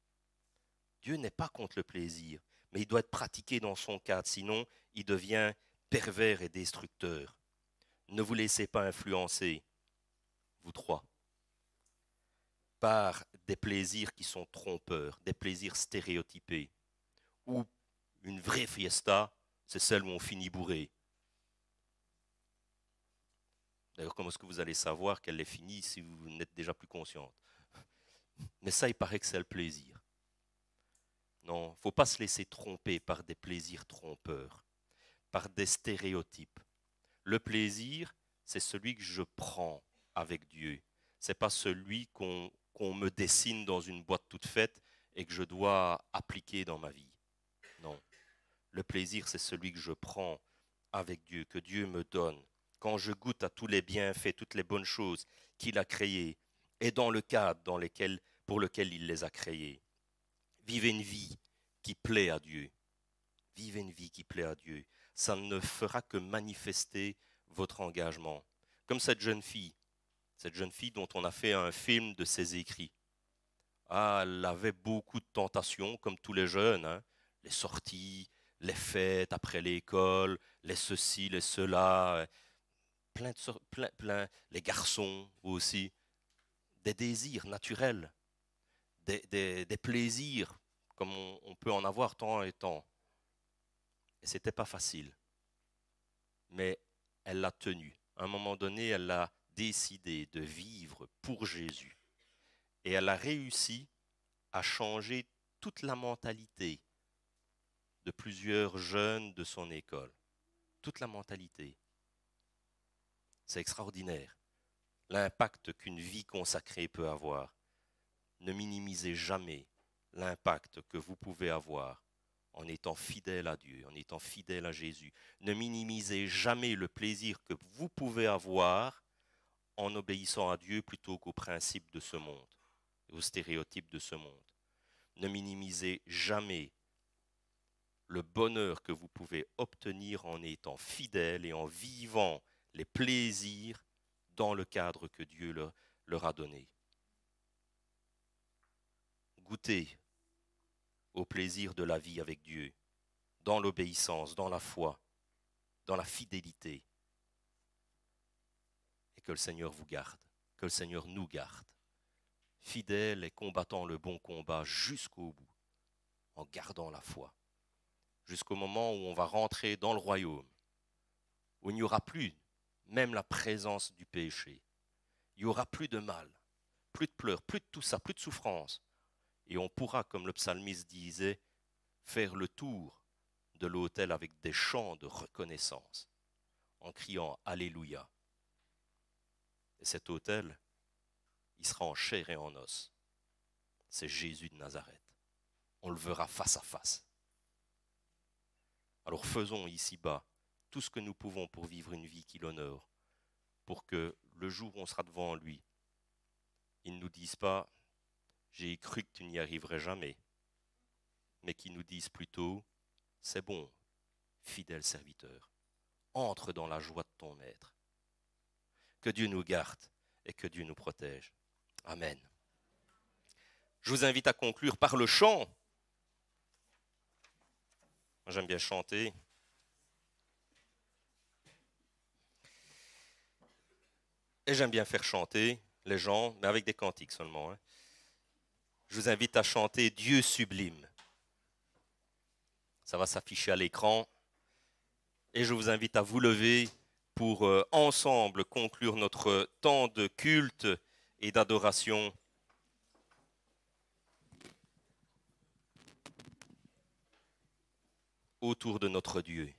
Dieu n'est pas contre le plaisir, mais il doit être pratiqué dans son cadre, sinon il devient pervers et destructeur. Ne vous laissez pas influencer, vous trois, par des plaisirs qui sont trompeurs, des plaisirs stéréotypés, ou une vraie fiesta, c'est celle où on finit bourré. D'ailleurs, comment est-ce que vous allez savoir qu'elle est finie si vous n'êtes déjà plus consciente? Mais ça, il paraît que c'est le plaisir. Non, il ne faut pas se laisser tromper par des plaisirs trompeurs, par des stéréotypes. Le plaisir, c'est celui que je prends avec Dieu. Ce n'est pas celui qu'on me dessine dans une boîte toute faite et que je dois appliquer dans ma vie. Non. Le plaisir, c'est celui que je prends avec Dieu, que Dieu me donne. Quand je goûte à tous les bienfaits, toutes les bonnes choses qu'il a créées et dans le cadre pour lequel il les a créées. Vivez une vie qui plaît à Dieu. Vivez une vie qui plaît à Dieu. Ça ne fera que manifester votre engagement. Comme cette jeune fille dont on a fait un film de ses écrits. Ah, elle avait beaucoup de tentations, comme tous les jeunes, hein. Les sorties, les fêtes après l'école, les ceci, les cela, plein, les garçons aussi, des désirs naturels, des plaisirs, comme on peut en avoir tant et tant. Et c'était pas facile. Mais elle l'a tenu. À un moment donné, elle a décidé de vivre pour Jésus. Et elle a réussi à changer toute la mentalité de plusieurs jeunes de son école. Toute la mentalité. C'est extraordinaire. L'impact qu'une vie consacrée peut avoir. Ne minimisez jamais l'impact que vous pouvez avoir en étant fidèle à Dieu, en étant fidèle à Jésus. Ne minimisez jamais le plaisir que vous pouvez avoir en obéissant à Dieu plutôt qu'aux principes de ce monde, aux stéréotypes de ce monde. Ne minimisez jamais le bonheur que vous pouvez obtenir en étant fidèle et en vivant les plaisirs dans le cadre que Dieu leur a donné. Goûtez au plaisir de la vie avec Dieu, dans l'obéissance, dans la foi, dans la fidélité. Et que le Seigneur vous garde, que le Seigneur nous garde, fidèles et combattant le bon combat jusqu'au bout, en gardant la foi, jusqu'au moment où on va rentrer dans le royaume, où il n'y aura plus même la présence du péché, il n'y aura plus de mal, plus de pleurs, plus de tout ça, plus de souffrance. Et on pourra, comme le psalmiste disait, faire le tour de l'autel avec des chants de reconnaissance, en criant Alléluia. Et cet autel, il sera en chair et en os. C'est Jésus de Nazareth. On le verra face à face. Alors faisons ici-bas tout ce que nous pouvons pour vivre une vie qui l'honore, pour que le jour où on sera devant lui, il ne nous dise pas « j'ai cru que tu n'y arriverais jamais », mais qu'il nous dise plutôt « c'est bon, fidèle serviteur, entre dans la joie de ton maître ». Que Dieu nous garde et que Dieu nous protège. Amen. Je vous invite à conclure par le chant. Moi, j'aime bien chanter. Et j'aime bien faire chanter les gens, mais avec des cantiques seulement. Je vous invite à chanter Dieu sublime. Ça va s'afficher à l'écran. Et je vous invite à vous lever pour ensemble conclure notre temps de culte et d'adoration. Autour de notre Dieu.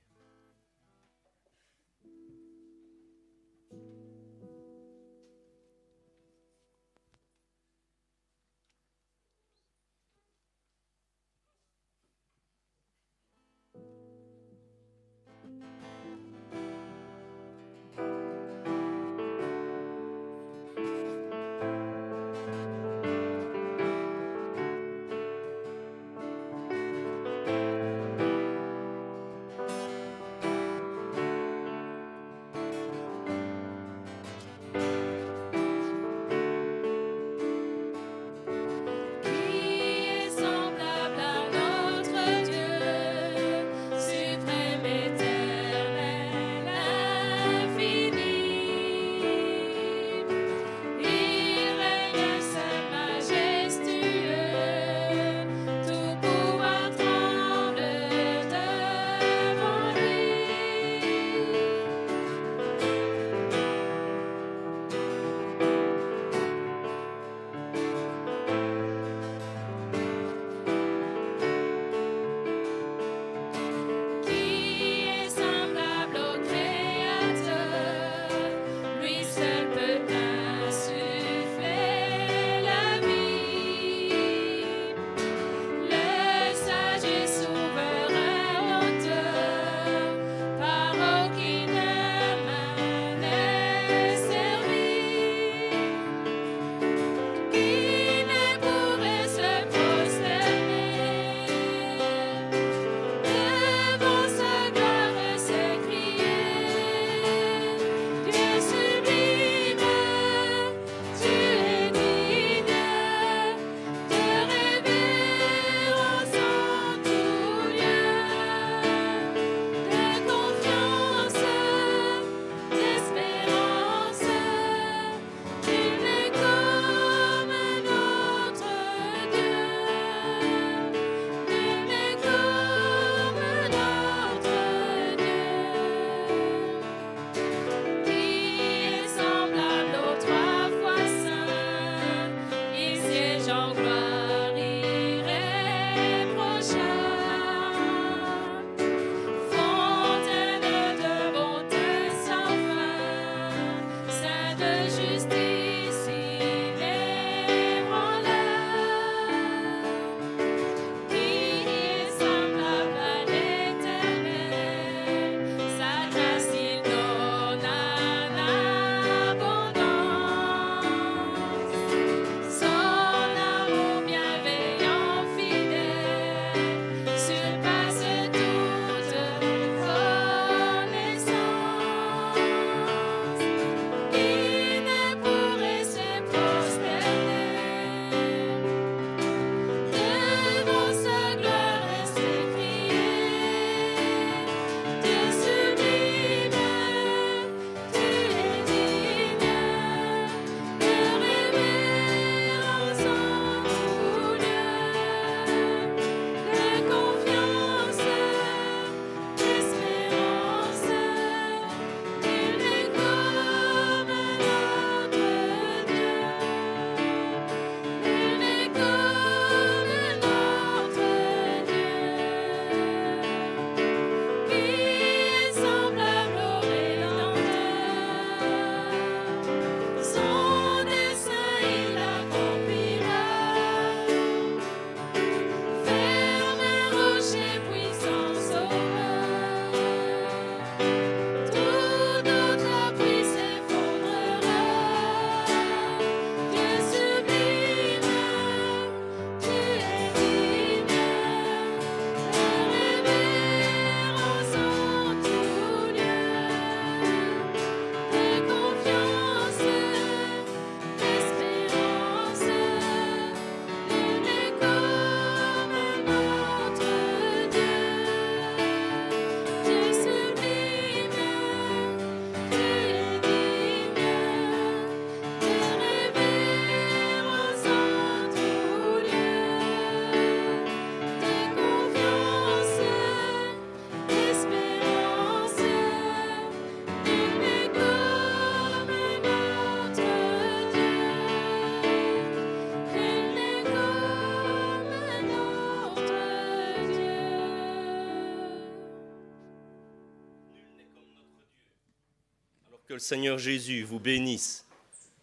Que le Seigneur Jésus vous bénisse,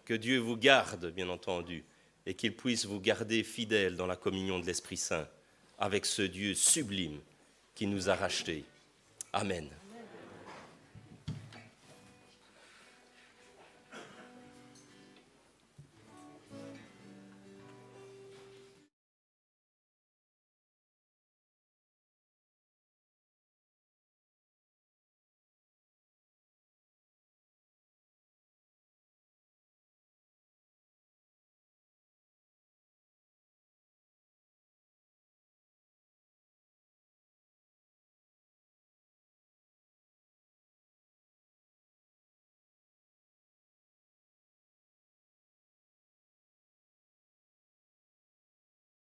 que Dieu vous garde, bien entendu, et qu'il puisse vous garder fidèles dans la communion de l'Esprit Saint avec ce Dieu sublime qui nous a rachetés. Amen.